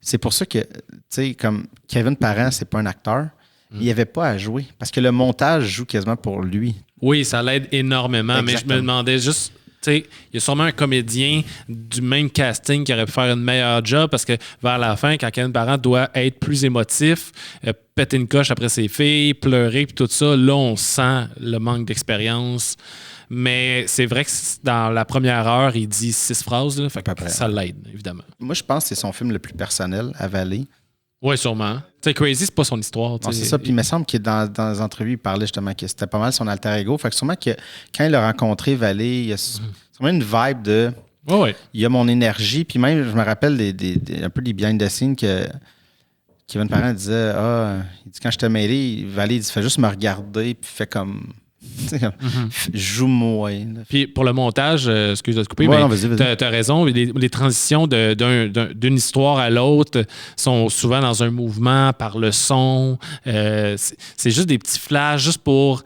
c'est pour ça que, tu sais, comme Kevin Parent, c'est pas un acteur, il n'y avait pas à jouer. Parce que le montage joue quasiment pour lui. Oui, ça l'aide énormément. Exactement. Mais je me demandais juste... Il y a sûrement un comédien du même casting qui aurait pu faire une meilleure job parce que vers la fin, quand Kevin Parent doit être plus émotif, péter une coche après ses filles, pleurer puis tout ça, là, on sent le manque d'expérience. Mais c'est vrai que dans la première heure, il dit 6 phrases, là, fait que ça l'aide, évidemment. Moi, je pense que c'est son film le plus personnel à Vallée. Oui, sûrement. Tu sais, Crazy, c'est pas son histoire. Non, c'est ça. Puis il me semble que dans les entrevues, il parlait justement que c'était pas mal son alter ego. Fait que sûrement que quand il a rencontré Vallée, il y a sûrement une vibe de... Il y a mon énergie. Puis même, je me rappelle un peu des behind the scenes que Kevin Parent disait, il dit, quand je te mêlé, Vallée, il dit, fais juste me regarder, puis fais comme... Joue-moi. Puis pour le montage, excuse de te couper, mais tu as raison, les transitions d'une histoire à l'autre sont souvent dans un mouvement par le son. C'est juste des petits flashs, juste pour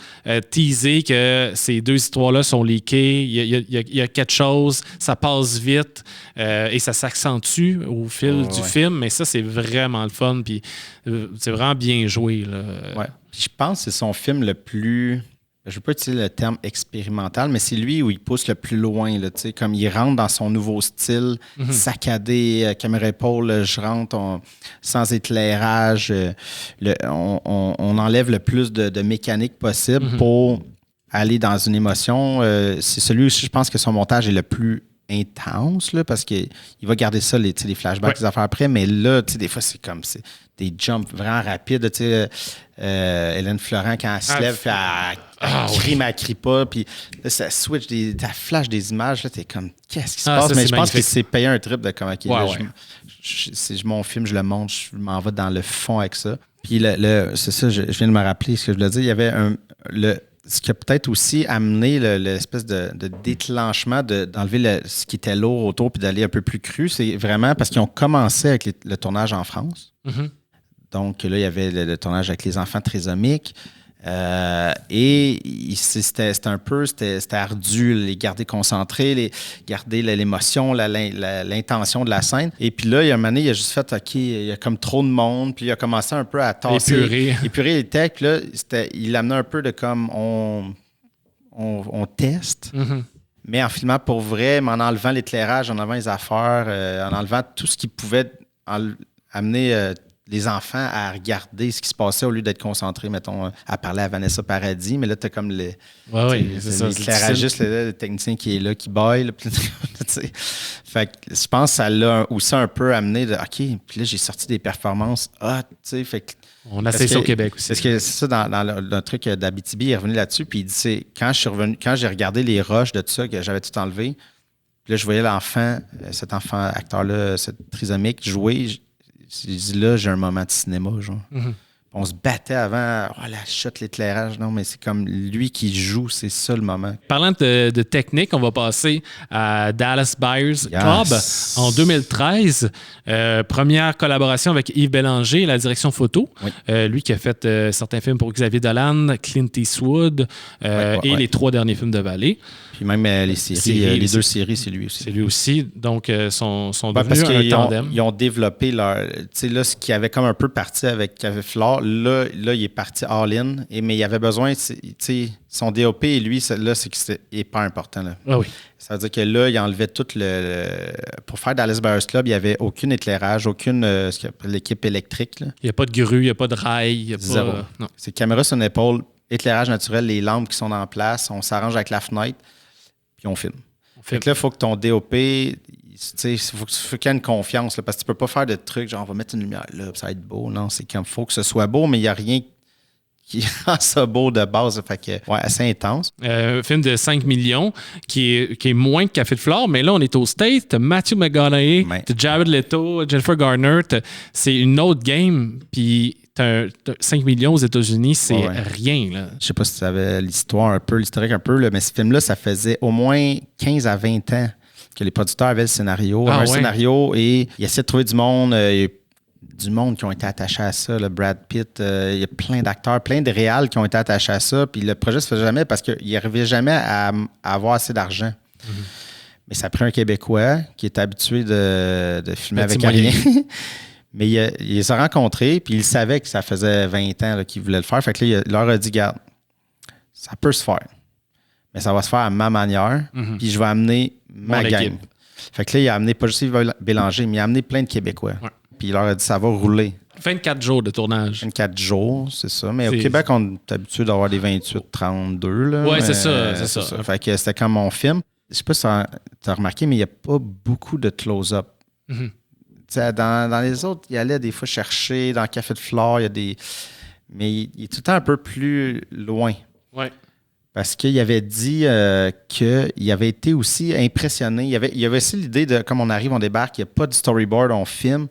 teaser que ces deux histoires-là sont leakées. Il y a quelque chose, ça passe vite et ça s'accentue au fil du film, mais ça, c'est vraiment le fun. Puis c'est vraiment bien joué. Là. Ouais. Puis je pense que c'est son film le plus... Je ne veux pas utiliser le terme expérimental, mais c'est lui où il pousse le plus loin. Là, comme il rentre dans son nouveau style, saccadé, caméra épaule, je rentre sans éclairage. On enlève le plus de mécanique possible pour aller dans une émotion. C'est celui où je pense que son montage est le plus intense, là, parce qu'il va garder ça, les flashbacks, les affaires après, mais là, des fois, c'est comme des jumps vraiment rapides. Hélène Florent, quand elle se lève, puis elle crie, mais elle crie pas, puis là, ça switch, ça flash des images, là, t'es comme, qu'est-ce qui se passe? Mais je pense qu'il s'est payé un trip de comme, c'est mon film, je le montre, je m'en vais dans le fond avec ça. Puis c'est ça, je viens de me rappeler ce que je voulais dire, il y avait ce qui a peut-être aussi amené l'espèce de déclenchement d'enlever ce qui était lourd autour puis d'aller un peu plus cru, c'est vraiment parce qu'ils ont commencé avec le tournage en France. Donc là, il y avait le tournage avec les enfants trisomiques. Et c'était ardu, les garder concentrés, garder l'émotion, l'intention de la scène. Et puis là, il y a un moment donné, il a juste fait, OK, il y a comme trop de monde, puis il a commencé un peu à tasser. Épurer les textes. Puis là, il amenait un peu de comme, on teste, mais en filmant pour vrai, mais en enlevant l'éclairage, en enlevant les affaires, en enlevant tout ce qui pouvait amener... les enfants à regarder ce qui se passait au lieu d'être concentrés, mettons, à parler à Vanessa Paradis. Mais là, tu as comme l'éclairagiste, le technicien qui est là, qui baille. Fait que je pense que ça l'a aussi un peu amené de OK, puis là, j'ai sorti des performances tu sais, fait que on a ça au Québec aussi. Parce que c'est ça, dans le truc d'Abitibi, il est revenu là-dessus, puis il dit, quand j'ai regardé les rushs de tout ça, que j'avais tout enlevé, puis là, je voyais cet enfant acteur-là, cette trisomique, jouer. Je dis là, j'ai un moment de cinéma, genre. On se battait avant, la shot, l'éclairage. Non, mais c'est comme lui qui joue, c'est ça le moment. Parlant de technique, on va passer à Dallas Buyers Club en 2013. Première collaboration avec Yves Bélanger, la direction photo. Lui qui a fait certains films pour Xavier Dolan, Clint Eastwood et les 3 derniers films de Vallée. Puis même les séries, les 2 séries, c'est lui aussi. C'est lui aussi. Donc, sont devenus un tandem. Ils ont développé leur... Tu sais, là, ce qui avait comme un peu parti avec Flore, là, il est parti all-in. Mais il avait besoin... Tu sais, son DOP et lui, là, c'est pas important. Là. Ah oui. Ça veut dire que là, il enlevait tout pour faire Dallas Buyers Club, il n'y avait aucun éclairage, aucune l'équipe électrique. Là. Il n'y a pas de grue, il n'y a pas de rail. Il y a zéro. Non. C'est caméra sur une épaule, éclairage naturel, les lampes qui sont en place, on s'arrange avec la fenêtre. Puis on filme. Fait que là, il faut que ton DOP, il faut qu'il y ait une confiance, là, parce que tu peux pas faire de trucs genre on va mettre une lumière là, ça va être beau. Non, c'est comme faut que ce soit beau, mais il n'y a rien qui rend ça beau de base. Fait que, ouais, assez intense. Un film de 5 millions qui est moins que Café de Flore, mais là, on est au States. T'as Matthew McConaughey, t'as Jared Leto, Jennifer Garner. C'est une autre game. Puis 5 millions aux États-Unis, c'est rien. Là. Je sais pas si tu savais l'historique un peu, là, mais ce film-là, ça faisait au moins 15 à 20 ans que les producteurs avaient le scénario. Scénario et ils essaient de trouver du monde. Du monde qui ont été attachés à ça. Là, Brad Pitt, il y a plein d'acteurs, plein de réals qui ont été attachés à ça. Puis le projet ne se faisait jamais parce qu'il n'arrivait jamais à avoir assez d'argent. Mais ça a pris un Québécois qui est habitué de filmer avec rien. Mais il les a rencontrés, puis il savait que ça faisait 20 ans qu'il voulait le faire. Fait que là, il leur a dit, garde, ça peut se faire. Mais ça va se faire à ma manière. Puis je vais amener ma gang. Fait que là, il a amené pas juste Yves Bélanger, mais il a amené plein de Québécois. Ouais. Puis il leur a dit, ça va rouler. 24 jours de tournage. 24 jours, c'est ça. Mais au Québec, on est habitué d'avoir des 28, 32. Oui, c'est ça. Fait que c'était comme mon film. Je sais pas si tu as remarqué, mais il n'y a pas beaucoup de close-up. Dans les autres, il allait des fois chercher. Dans Café de Flore, il y a des... Mais il est tout le temps un peu plus loin. Oui. Parce qu'il avait dit qu'il avait été aussi impressionné. Il y avait aussi l'idée de, comme on arrive, on débarque, il n'y a pas de storyboard, on filme.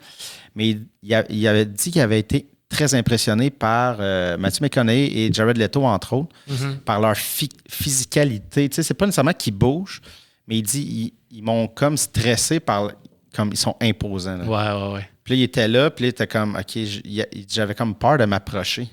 Mais il avait dit qu'il avait été très impressionné par Matthew McConaughey et Jared Leto, entre autres, par leur physicalité. Tu sais, c'est pas nécessairement qu'ils bougent, mais il dit ils m'ont comme stressé par... comme ils sont imposants. Là. Ouais. Puis là, il était là, puis là, il était comme, OK, j'avais comme peur de m'approcher.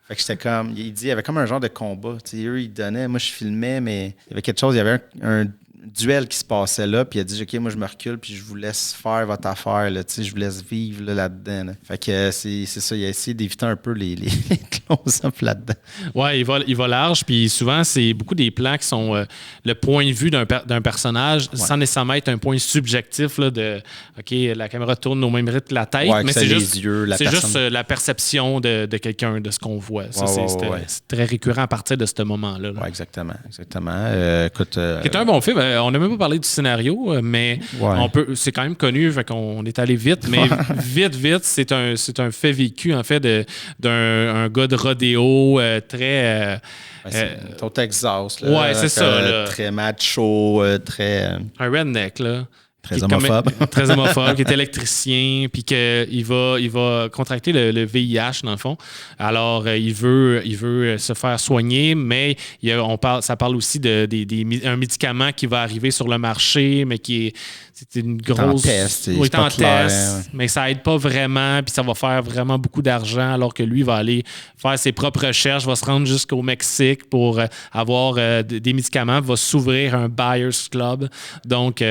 Fait que j'étais comme, il dit, il y avait comme un genre de combat. Tu sais, eux, ils donnaient, moi, je filmais, mais il y avait quelque chose, il y avait un duel qui se passait là, puis il a dit, OK, moi, je me recule, puis je vous laisse faire votre affaire, là, tu sais, je vous laisse vivre là-dedans. Là. Fait que c'est ça, il a essayé d'éviter un peu les close-up là-dedans. Ouais, il va large, puis souvent, c'est beaucoup des plans qui sont le point de vue d'un personnage, sans nécessairement être un point subjectif là, de, OK, la caméra tourne au même rythme que la tête, mais c'est juste, la perception de quelqu'un, de ce qu'on voit. Ça, c'est très récurrent à partir de ce moment-là. Oui, exactement. Écoute, c'est un bon film. On n'a même pas parlé du scénario, mais c'est quand même connu, fait qu'on est allé vite, mais vite, c'est un fait vécu, en fait, d'un gars de rodéo très... c'est au Texas. Là, ouais, c'est ça. Là. Très macho, très... un redneck, là. Très homophobe. Très homophobe, qui est électricien, puis qu'il va contracter le VIH, dans le fond. Alors, il veut se faire soigner, mais ça parle aussi d'un médicament qui va arriver sur le marché, mais c'est une grosse... Il est en test, mais ça aide pas vraiment, puis ça va faire vraiment beaucoup d'argent, alors que lui va aller faire ses propres recherches, va se rendre jusqu'au Mexique pour avoir des médicaments, va s'ouvrir un Buyers Club. Donc...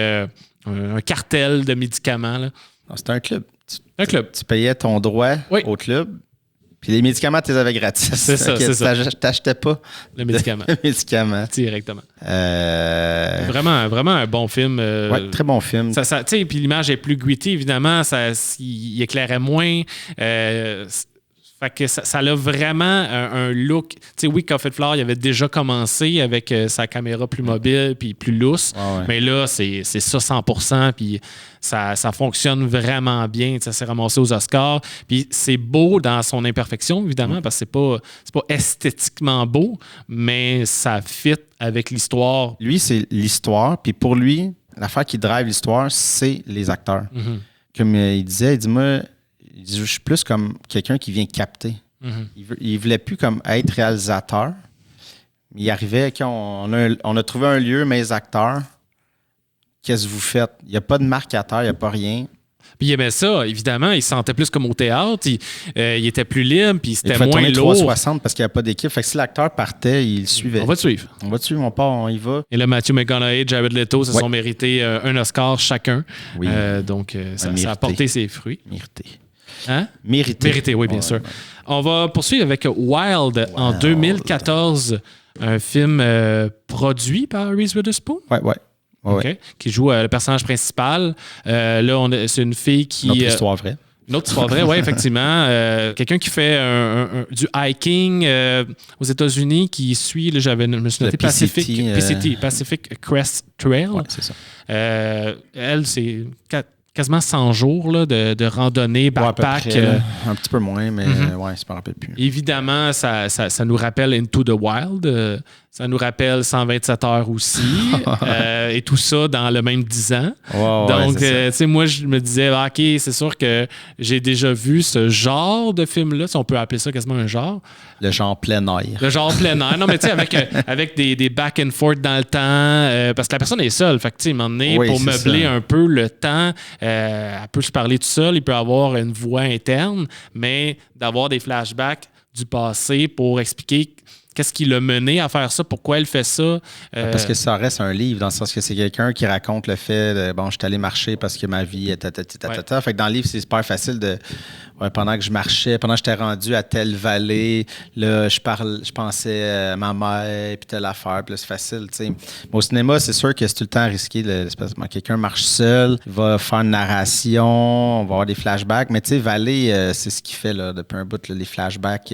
un cartel de médicaments. Là. C'était un club. Tu payais ton droit au club, puis les médicaments, tu les avais gratis. C'est ça, c'est ça. Tu n'achetais pas le médicament. Directement. Vraiment un bon film. Oui, très bon film. Puis l'image est plus gritty, évidemment. Il éclairait moins. Fait que ça a vraiment un look. Tu sais, oui, Café de Flore, il avait déjà commencé avec sa caméra plus mobile puis plus lousse. Mais là, c'est ça 100%. Puis ça fonctionne vraiment bien. Ça s'est ramassé aux Oscars. Puis c'est beau dans son imperfection, évidemment, parce que c'est pas esthétiquement beau, mais ça fit avec l'histoire. Lui, c'est l'histoire. Puis pour lui, l'affaire qui drive l'histoire, c'est les acteurs. Comme il disait, moi... Je suis plus comme quelqu'un qui vient capter. Il voulait plus comme être réalisateur. Il arrivait, on a trouvé un lieu, mes acteurs, qu'est-ce que vous faites? Il n'y a pas de marquateur, il n'y a pas rien. Puis il aimait ça, évidemment. Il se sentait plus comme au théâtre. Il était plus libre, puis c'était moins lourd. 360 parce qu'il n'y a pas d'équipe. Fait que si l'acteur partait, il suivait. On va te suivre. On part, on y va. Et là, Matthew McConaughey et Jared Leto se sont mérités un Oscar chacun. Oui. Donc, ça a porté ses fruits. Mérité. Hein? Mérité, oui, bien sûr. On va poursuivre avec Wild en 2014, un film produit par Reese Witherspoon. Oui. Okay. Qui joue le personnage principal. Là, c'est une fille qui... Notre histoire vraie. Notre histoire vraie, oui, effectivement. Quelqu'un qui fait du hiking aux États-Unis, qui suit, là, je me suis noté Pacific Crest Trail. Oui, c'est ça. Elle, c'est quasiment 100 jours là, de randonnée, backpack. Un petit peu moins, mais je ne me rappelle plus. Évidemment, ça nous rappelle Into the Wild. Ça nous rappelle 127 heures aussi. Et tout ça dans le même 10 ans. Donc, moi, je me disais, OK, c'est sûr que j'ai déjà vu ce genre de film-là, si on peut appeler ça quasiment un genre. Le genre plein air. Le genre plein air. Non, mais tu sais, avec des back and forth dans le temps, parce que la personne est seule. Fait que, tu sais, à un moment donné, pour meubler un peu le temps, elle peut se parler tout seul, il peut avoir une voix interne, mais d'avoir des flashbacks du passé pour expliquer qu'est-ce qui l'a mené à faire ça, pourquoi elle fait ça. Parce que ça reste un livre, dans le sens que c'est quelqu'un qui raconte le fait de, bon, je suis allé marcher parce que ma vie est ta. Fait que dans le livre, c'est super facile de... pendant que je marchais, pendant que j'étais rendu à telle vallée, là, je pensais à ma mère, puis telle affaire, puis là, c'est facile, tu sais. Au cinéma, c'est sûr que c'est tout le temps risqué. Quelqu'un marche seul, va faire une narration, on va avoir des flashbacks, mais tu sais, Vallée, c'est ce qu'il fait là, depuis un bout, là, les flashbacks,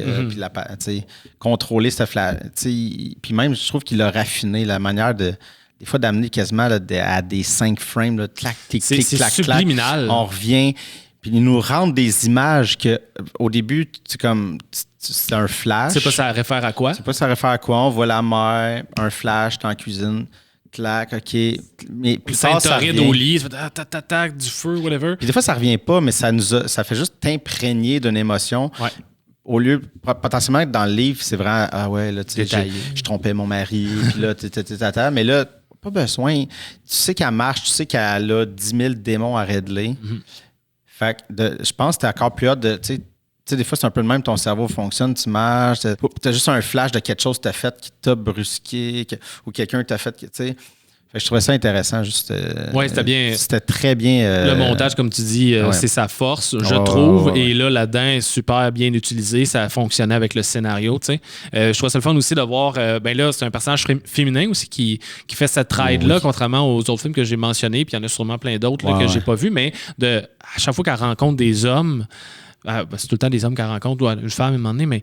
puis contrôler ce puis même, je trouve qu'il a raffiné la manière des fois d'amener quasiment là, à des 5 frames, là, clac, clic, clic, clac, subliminal. On revient, puis il nous rentre des images que au début, c'est un flash. Tu sais pas ça réfère à quoi? Tu sais pas ça réfère à quoi. On voit la mer, un flash, t'es en cuisine, clac, OK. Mais plus tard, ça revient. au lit, ça fait tac, du feu, whatever. Puis des fois, ça revient pas, mais ça fait juste t'imprégner d'une émotion. Ouais. Au lieu, potentiellement, dans le livre, c'est vraiment, ah ouais, là, tu sais, je trompais mon mari, puis là, mais là, pas besoin. Tu sais qu'elle marche, tu sais qu'elle a 10 000 démons à régler. Fait que je pense que t'es encore plus hâte de, tu sais, des fois, c'est un peu le même, ton cerveau fonctionne, tu marches, t'as juste un flash de quelque chose que t'as fait qui t'a brusqué, ou quelqu'un t'a fait, tu sais. Je trouvais ça intéressant, juste. Oui, c'était bien. C'était très bien. Le montage, comme tu dis, c'est sa force, je trouve. Et là, là-dedans, est super bien utilisé. Ça a fonctionné avec le scénario, tu sais. Je trouve ça le fun aussi de voir. Ben là, c'est un personnage féminin aussi qui fait cette ride-là, contrairement aux autres films que j'ai mentionnés. Puis il y en a sûrement plein d'autres que j'ai pas vus. Mais à chaque fois qu'elle rencontre des hommes, c'est tout le temps des hommes qu'elle rencontre, ou une femme à un moment donné, mais.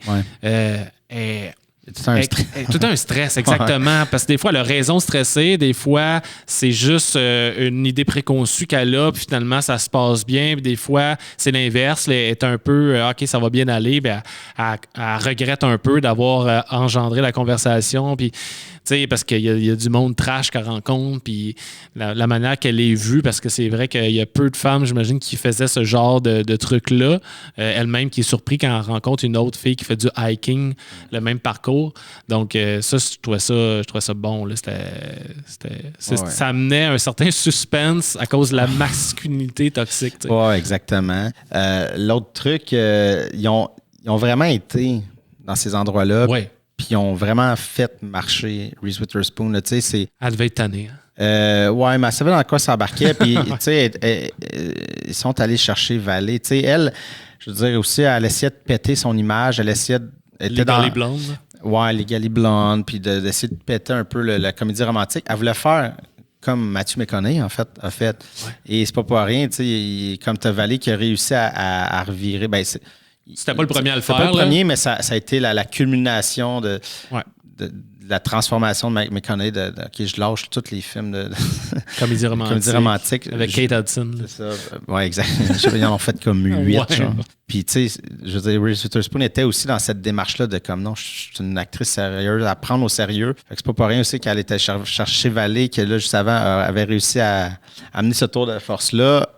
Tout un stress, exactement. Parce que des fois, elle a raison de stresser. Des fois, c'est juste une idée préconçue qu'elle a, puis finalement, ça se passe bien. Puis des fois, c'est l'inverse. Elle est un peu, OK, ça va bien aller. Puis elle regrette un peu d'avoir engendré la conversation. Puis, tu sais, parce qu'il y a du monde trash qu'elle rencontre. Puis la manière qu'elle est vue, parce que c'est vrai qu'il y a peu de femmes, j'imagine, qui faisaient ce genre de truc-là. Elle-même qui est surprise quand elle rencontre une autre fille qui fait du hiking, le même parcours. Donc, ça, je trouvais ça bon. Là. Ça amenait un certain suspense à cause de la masculinité toxique. Oui, exactement. L'autre truc, ils ont vraiment été dans ces endroits-là. Ouais. Puis ils ont vraiment fait marcher Reese Witherspoon. Là, elle devait être tannée. Hein? Oui, mais elle savait dans quoi s'embarquer. Puis, tu sais, ils sont allés chercher Vallée. Tu sais, elle, je veux dire aussi, elle essayait de péter son image. Elle essayait de... Les blondes. Ouais, les Legally Blonde, puis d'essayer de péter un peu la comédie romantique. Elle voulait faire comme Matthew McConaughey, en fait, a fait. Ouais. Et c'est pas pour rien, tu sais, comme t'as Vallée qui a réussi à revirer. Ben, c'était pas le premier à le faire. C'était pas le premier, mais ça a été la culmination de la transformation de McConaughey. Je lâche tous les films de comédie romantique. Avec Kate Hudson. C'est ça. Oui, exact. Ils en ont fait comme 8. Puis, tu sais, je veux dire, Reese Witherspoon était aussi dans cette démarche-là de comme non, je suis une actrice sérieuse, à prendre au sérieux. Fait que c'est pas pour rien aussi qu'elle était chercher Vallée, que là, juste avant, avait réussi à amener ce tour de force-là.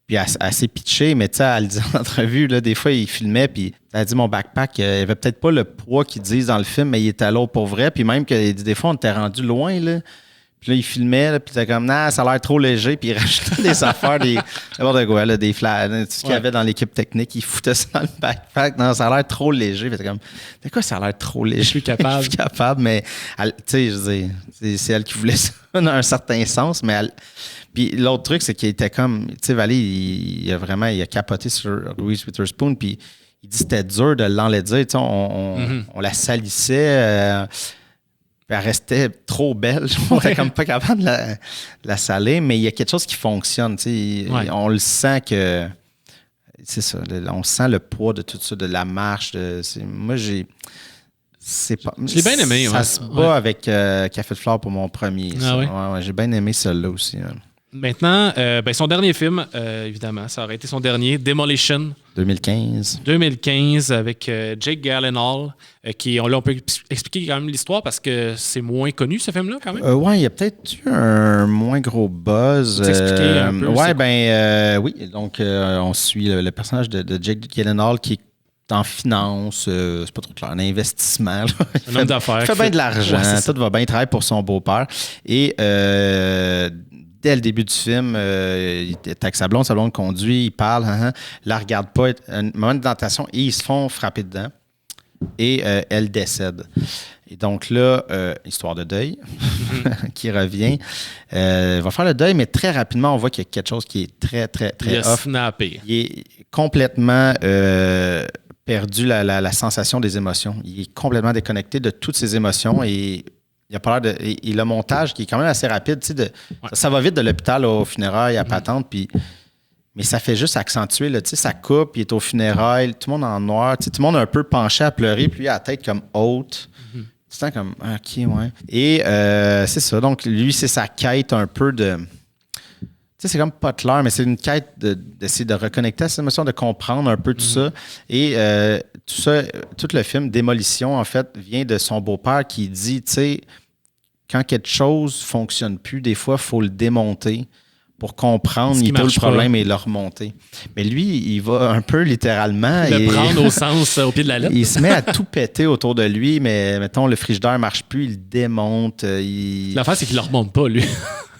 Puis elle s'est pitchée, mais tu sais, elle le dit en entrevue, là, des fois, il filmait, puis elle a dit mon backpack, il n'y avait peut-être pas le poids qu'ils disent dans le film, mais il était là pour vrai. Puis même que des fois, on était rendu loin, là. Puis là, il filmait, là, puis c'était comme, non, ça a l'air trop léger, puis il rajoutait des affaires, n'importe quoi, là, des flashs, tout ce qu'il y avait dans l'équipe technique, il foutait ça dans le backpack. Non, ça a l'air trop léger. Puis c'était comme, de quoi ça a l'air trop léger? Je suis capable. Je suis capable, mais, tu sais, je veux dire, c'est elle qui voulait ça dans un certain sens, mais elle. Puis l'autre truc, c'est qu'il était comme, tu sais, Vallée, il a capoté sur Reese Witherspoon, puis il dit que c'était dur de l'enlaidir, tu sais, on la salissait, elle restait trop belle, on était comme pas capable de la saler, mais il y a quelque chose qui fonctionne, tu sais, on le sent que, c'est ça, on sent le poids de tout ça, de la marche, moi je l'ai bien aimé. Ça se bat avec Café de Flore pour mon premier. Ah, ouais? J'ai bien aimé celle-là aussi. Maintenant, son dernier film, évidemment, ça aurait été son dernier, Demolition. 2015 avec Jake Gyllenhaal, on peut expliquer quand même l'histoire parce que c'est moins connu ce film-là quand même. Oui, il y a peut-être eu un moins gros buzz. T'expliquer un peu. Oui. Donc, on suit le personnage de Jake Gyllenhaal qui est en finance, c'est pas trop clair, un investissement. Un homme d'affaires. Il fait bien de l'argent, tout va bien, il travaille pour son beau-père. Et dès le début du film, il est avec sa blonde conduit, il parle, la regarde pas, un moment de tentation, et ils se font frapper dedans. Et elle décède. Et donc là, histoire de deuil qui revient. Il va faire le deuil, mais très rapidement, on voit qu'il y a quelque chose qui est très, très, très off. Snappé. Il est complètement perdu la sensation des émotions. Il est complètement déconnecté de toutes ses émotions et il a pas l'air de. Et le montage qui est quand même assez rapide, ça va vite de l'hôpital aux funérailles à patente, mais ça fait juste accentuer, là, ça coupe, il est aux funérailles, tout le monde en noir, tout le monde un peu penché à pleurer, puis lui a la tête comme haute. C'est comme, OK, ouais. Et c'est ça, donc lui, c'est sa quête un peu de. C'est comme pas clair, mais c'est une quête d'essayer de reconnecter à cette émotion, de comprendre un peu tout ça. Et tout le film Démolition, en fait, vient de son beau-père qui dit, quand quelque chose ne fonctionne plus, des fois, il faut le démonter pour comprendre le problème et le remonter. Mais lui, il va un peu littéralement. Le prendre au sens, au pied de la lettre. Il se met à tout péter autour de lui, mais mettons, le frigidaire ne marche plus, il le démonte. L'affaire, c'est qu'il ne le remonte pas, lui.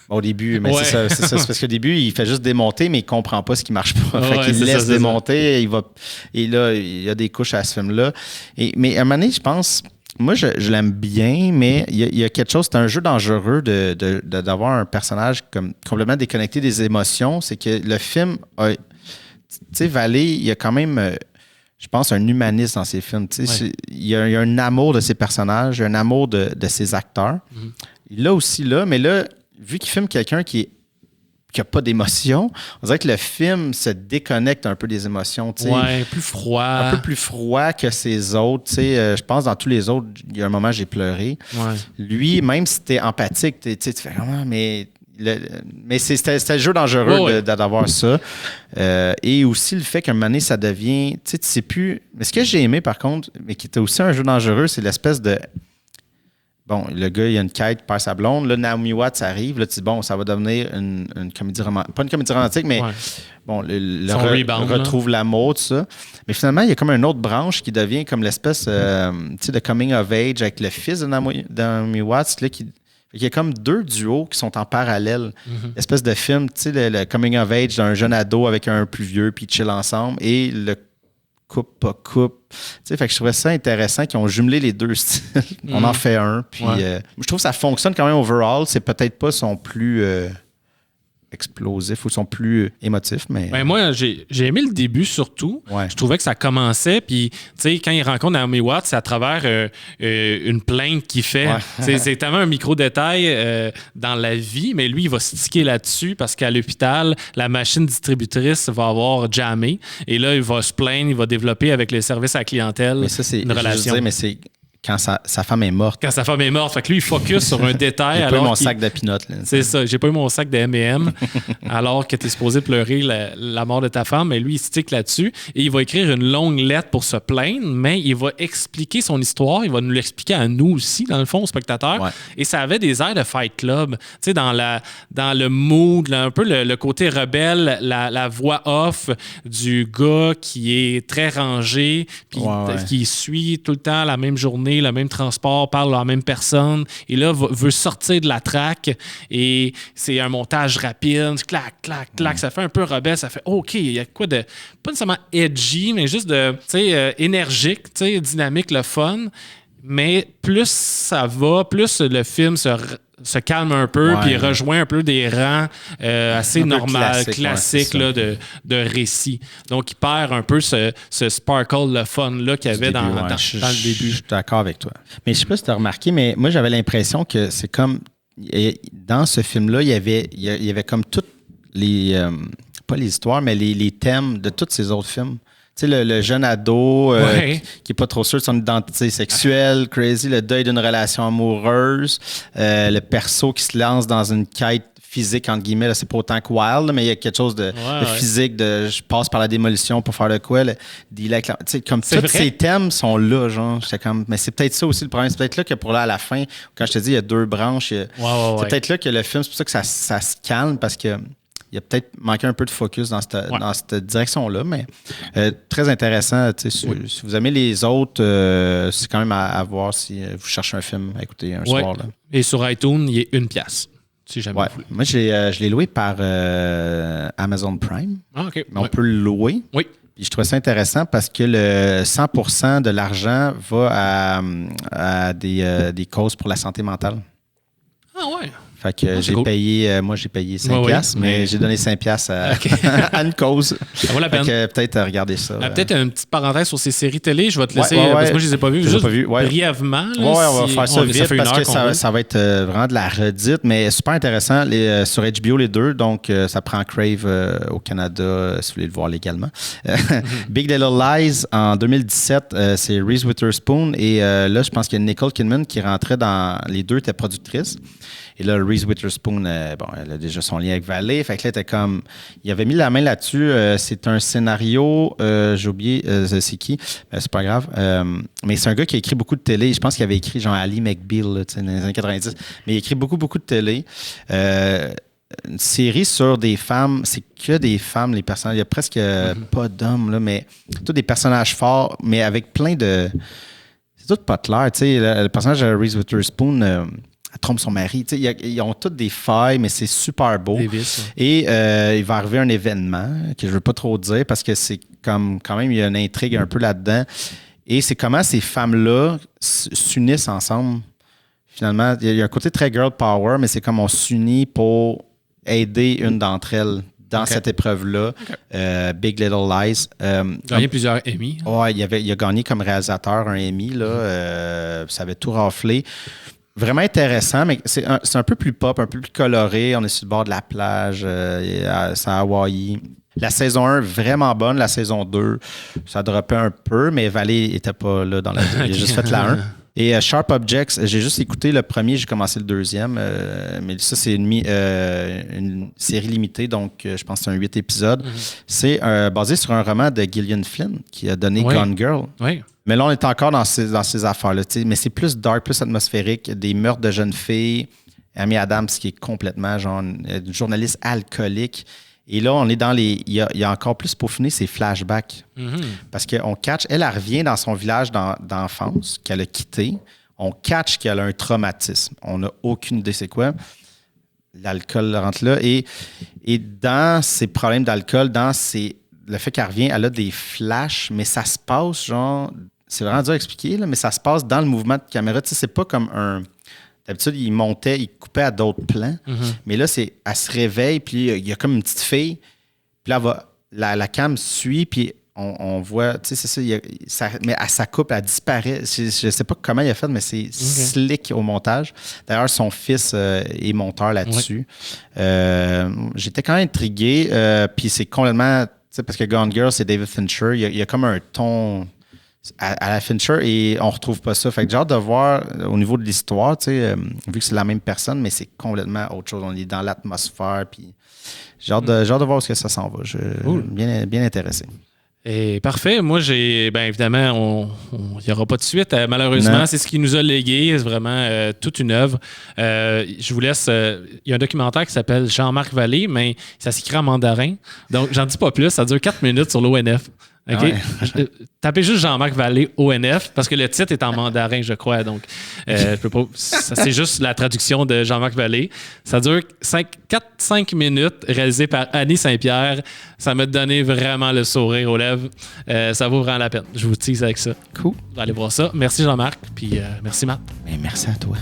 Au début, mais c'est ça. C'est parce qu'au début, il fait juste démonter, mais il ne comprend pas ce qui ne marche pas. Fait qu'il laisse démonter. Et là, il y a des couches à ce film-là. Mais à un moment donné, je pense, moi, je l'aime bien, mais il y a quelque chose, c'est un jeu dangereux d'avoir un personnage comme complètement déconnecté des émotions. C'est que le film, tu sais, Vallée, il y a quand même, je pense, un humanisme dans ses films. Il y a un amour de ses personnages, un amour de ses acteurs. Il l'a aussi là, mais là, vu qu'il filme quelqu'un qui n'a pas d'émotion, on dirait que le film se déconnecte un peu des émotions. Plus froid. Un peu plus froid que ses autres. Je pense dans tous les autres, il y a un moment, j'ai pleuré. Ouais. Lui, même si tu es empathique, tu fais comment, mais c'était le jeu dangereux d'avoir ça. Et aussi le fait qu'à un moment donné, ça devient. Tu sais plus. Mais ce que j'ai aimé, par contre, mais qui était aussi un jeu dangereux, c'est l'espèce de. Bon, le gars, il a une quête, il perd sa blonde. Là, Naomi Watts arrive. Là, tu dis, bon, ça va devenir une comédie romantique. Pas une comédie romantique, mais bon, retrouve l'amour, tout ça. Mais finalement, il y a comme une autre branche qui devient comme l'espèce de coming of age avec le fils de Naomi Watts. Là, il y a comme deux duos qui sont en parallèle. L'espèce de film, tu sais, le coming of age d'un jeune ado avec un plus vieux, puis ils chill ensemble. Et le coupe, pas coupe. Tu sais, fait que je trouvais ça intéressant qu'ils ont jumelé les deux styles. On en fait un. Puis je trouve que ça fonctionne quand même overall. C'est peut-être pas son plus explosif ou son plus émotif, mais... Ben moi, j'ai aimé le début surtout. Je trouvais que ça commençait, puis tu sais, quand il rencontre Naomi Watts, c'est à travers une plainte qu'il fait. C'est tellement un micro-détail dans la vie, mais lui, il va se tiquer là-dessus parce qu'à l'hôpital, la machine distributrice va avoir jammé, et là, il va se plaindre, il va développer avec les services à la clientèle une relation. Mais c'est quand sa femme est morte. Quand sa femme est morte. Fait que lui, il focus sur un détail. J'ai pas eu mon sac de peanuts. C'est ça. J'ai pas eu mon sac de M&M alors que tu es supposé pleurer la mort de ta femme. Mais lui, il stick là-dessus. Et il va écrire une longue lettre pour se plaindre, mais il va expliquer son histoire. Il va nous l'expliquer à nous aussi, dans le fond, aux spectateurs. Et ça avait des airs de Fight Club. Tu sais, dans le mood, un peu le côté rebelle, la voix off du gars qui est très rangé, puis qui suit tout le temps la même journée, le même transport, parle à la même personne, et là, veut sortir de la traque, et c'est un montage rapide, clac, clac, clac, ça fait un peu rebelle, ça fait OK, il y a quoi de, pas nécessairement edgy, mais juste de, tu sais, énergique, tu sais, dynamique, le fun, mais plus ça va, plus le film se calme un peu, puis rejoint un peu des rangs assez normaux, classiques là, de récit. Donc, il perd un peu ce sparkle, le fun-là qu'il y avait dans le début. Je suis d'accord avec toi. Mais je sais pas si tu as remarqué, mais moi, j'avais l'impression que c'est comme... Dans ce film-là, il y avait comme toutes les... pas les histoires, mais les thèmes de tous ces autres films. Tu sais, le jeune ado qui n'est pas trop sûr de son identité sexuelle, crazy, le deuil d'une relation amoureuse, le perso qui se lance dans une quête physique, entre guillemets. Là, c'est pas autant que Wild, mais il y a quelque chose de physique, de je passe par la démolition pour faire de quoi. Comme tous ces thèmes sont là, genre. J'étais comme, mais c'est peut-être ça aussi le problème. C'est peut-être là que pour là, à la fin, quand je te dis, il y a 2 branches, c'est peut-être là que le film, c'est pour ça que ça se calme, parce que il a peut-être manqué un peu de focus dans cette direction-là, mais très intéressant. Si vous aimez les autres, c'est quand même à voir si vous cherchez un film à écouter un soir. Là. Et sur iTunes, il est $1. Si jamais vous voulez. Moi, je l'ai loué par Amazon Prime. Ah, OK. Mais on peut le louer. Oui. Puis je trouvais ça intéressant parce que le 100% de l'argent va à des causes pour la santé mentale. Ah ouais. Fait que j'ai payé 5$, mais j'ai donné 5$ à une cause. Ça vaut la peine. Peut-être regarder ça. Peut-être une petite parenthèse sur ces séries télé. Je vais te laisser, parce que moi, je les ai pas vues. Juste brièvement. Là, on va faire ça vite parce que ça va être vraiment de la redite, mais super intéressant. Sur HBO, les 2. Donc, ça prend Crave au Canada, si vous voulez le voir légalement. Big Little Lies, en 2017, c'est Reese Witherspoon. Et là, je pense qu'il y a Nicole Kidman qui rentrait dans... Les 2 étaient productrices. Et là, Reese Witherspoon, elle a déjà son lien avec Valley. Fait que là, était comme... Il avait mis la main là-dessus. C'est un scénario... j'ai oublié c'est qui. C'est pas grave. Mais c'est un gars qui a écrit beaucoup de télé. Je pense qu'il avait écrit genre Ali McBeal là, dans les années 90. Mais il a écrit beaucoup de télé. Une série sur des femmes. C'est que des femmes, les personnages. Il y a presque pas d'hommes, là, mais tous des personnages forts, mais avec plein de... C'est tout pas clair. Le personnage de Reese Witherspoon... elle trompe son mari. Ils ont toutes des failles, mais c'est super beau. Et il va arriver un événement que je ne veux pas trop dire parce que c'est comme quand même, il y a une intrigue un peu là-dedans. Et c'est comment ces femmes-là s'unissent ensemble. Finalement, il y a un côté très girl power, mais c'est comme on s'unit pour aider une d'entre elles dans cette épreuve-là. Big Little Lies. Gagné plusieurs Emmy. Oui, il a gagné comme réalisateur un Emmy. Là, ça avait tout raflé. Vraiment intéressant, mais c'est un peu plus pop, un peu plus coloré. On est sur le bord de la plage, c'est à Hawaï. La saison 1, vraiment bonne. La saison 2, ça droppait un peu, mais Valley n'était pas là dans la 2. Il a juste fait la 1. Et Sharp Objects, j'ai juste écouté le premier, j'ai commencé le deuxième. Mais ça, c'est une série limitée, donc je pense que c'est un 8 épisodes. C'est basé sur un roman de Gillian Flynn qui a donné Gone Girl. Oui. Mais là, on est encore dans ces affaires-là. Mais c'est plus dark, plus atmosphérique. Des meurtres de jeunes filles. Amy Adams, qui est complètement genre une journaliste alcoolique. Et là, on est dans les... Il y a encore plus peaufiné ces flashbacks. Parce qu'on catch... Elle revient dans son village d'enfance qu'elle a quitté. On catch qu'elle a un traumatisme. On n'a aucune idée c'est quoi. L'alcool rentre là. Et dans ces problèmes d'alcool, le fait qu'elle revient, elle a des flashs, mais ça se passe genre... C'est vraiment dur à expliquer, là, mais ça se passe dans le mouvement de caméra. Tu sais, c'est pas comme un... D'habitude, il coupait à d'autres plans. Mais là, elle se réveille, puis il y a comme une petite fille. Puis là, la cam suit, puis on voit... Tu sais, c'est ça. Mais elle s'accoupe, elle disparaît. Je sais pas comment il a fait, mais c'est slick au montage. D'ailleurs, son fils est monteur là-dessus. J'étais quand même intrigué. Puis c'est complètement... Parce que Gone Girl, c'est David Fincher. Il y a comme un ton à la Fincher et on retrouve pas ça. Fait que j'ai hâte de voir au niveau de l'histoire, vu que c'est la même personne, mais c'est complètement autre chose. On est dans l'atmosphère. Puis j'ai hâte de voir où ça s'en va. Je suis bien intéressé. Et parfait. Moi, évidemment, il n'y aura pas de suite. Malheureusement, c'est ce qui nous a légué. C'est vraiment toute une œuvre. Je vous laisse. Il y a un documentaire qui s'appelle Jean-Marc Vallée, mais ça s'écrit en mandarin. Donc, j'en dis pas plus. Ça dure 4 minutes sur l'ONF. OK? Ouais. Tapez juste Jean-Marc Vallée ONF parce que le titre est en mandarin, je crois. Donc, je peux pas. C'est juste la traduction de Jean-Marc Vallée. Ça dure 4-5 minutes, réalisé par Annie Saint-Pierre. Ça m'a donné vraiment le sourire aux lèvres. Ça vaut vraiment la peine. Je vous tease avec ça. Cool. Allez voir ça. Merci Jean-Marc. Puis merci Matt. Merci à toi.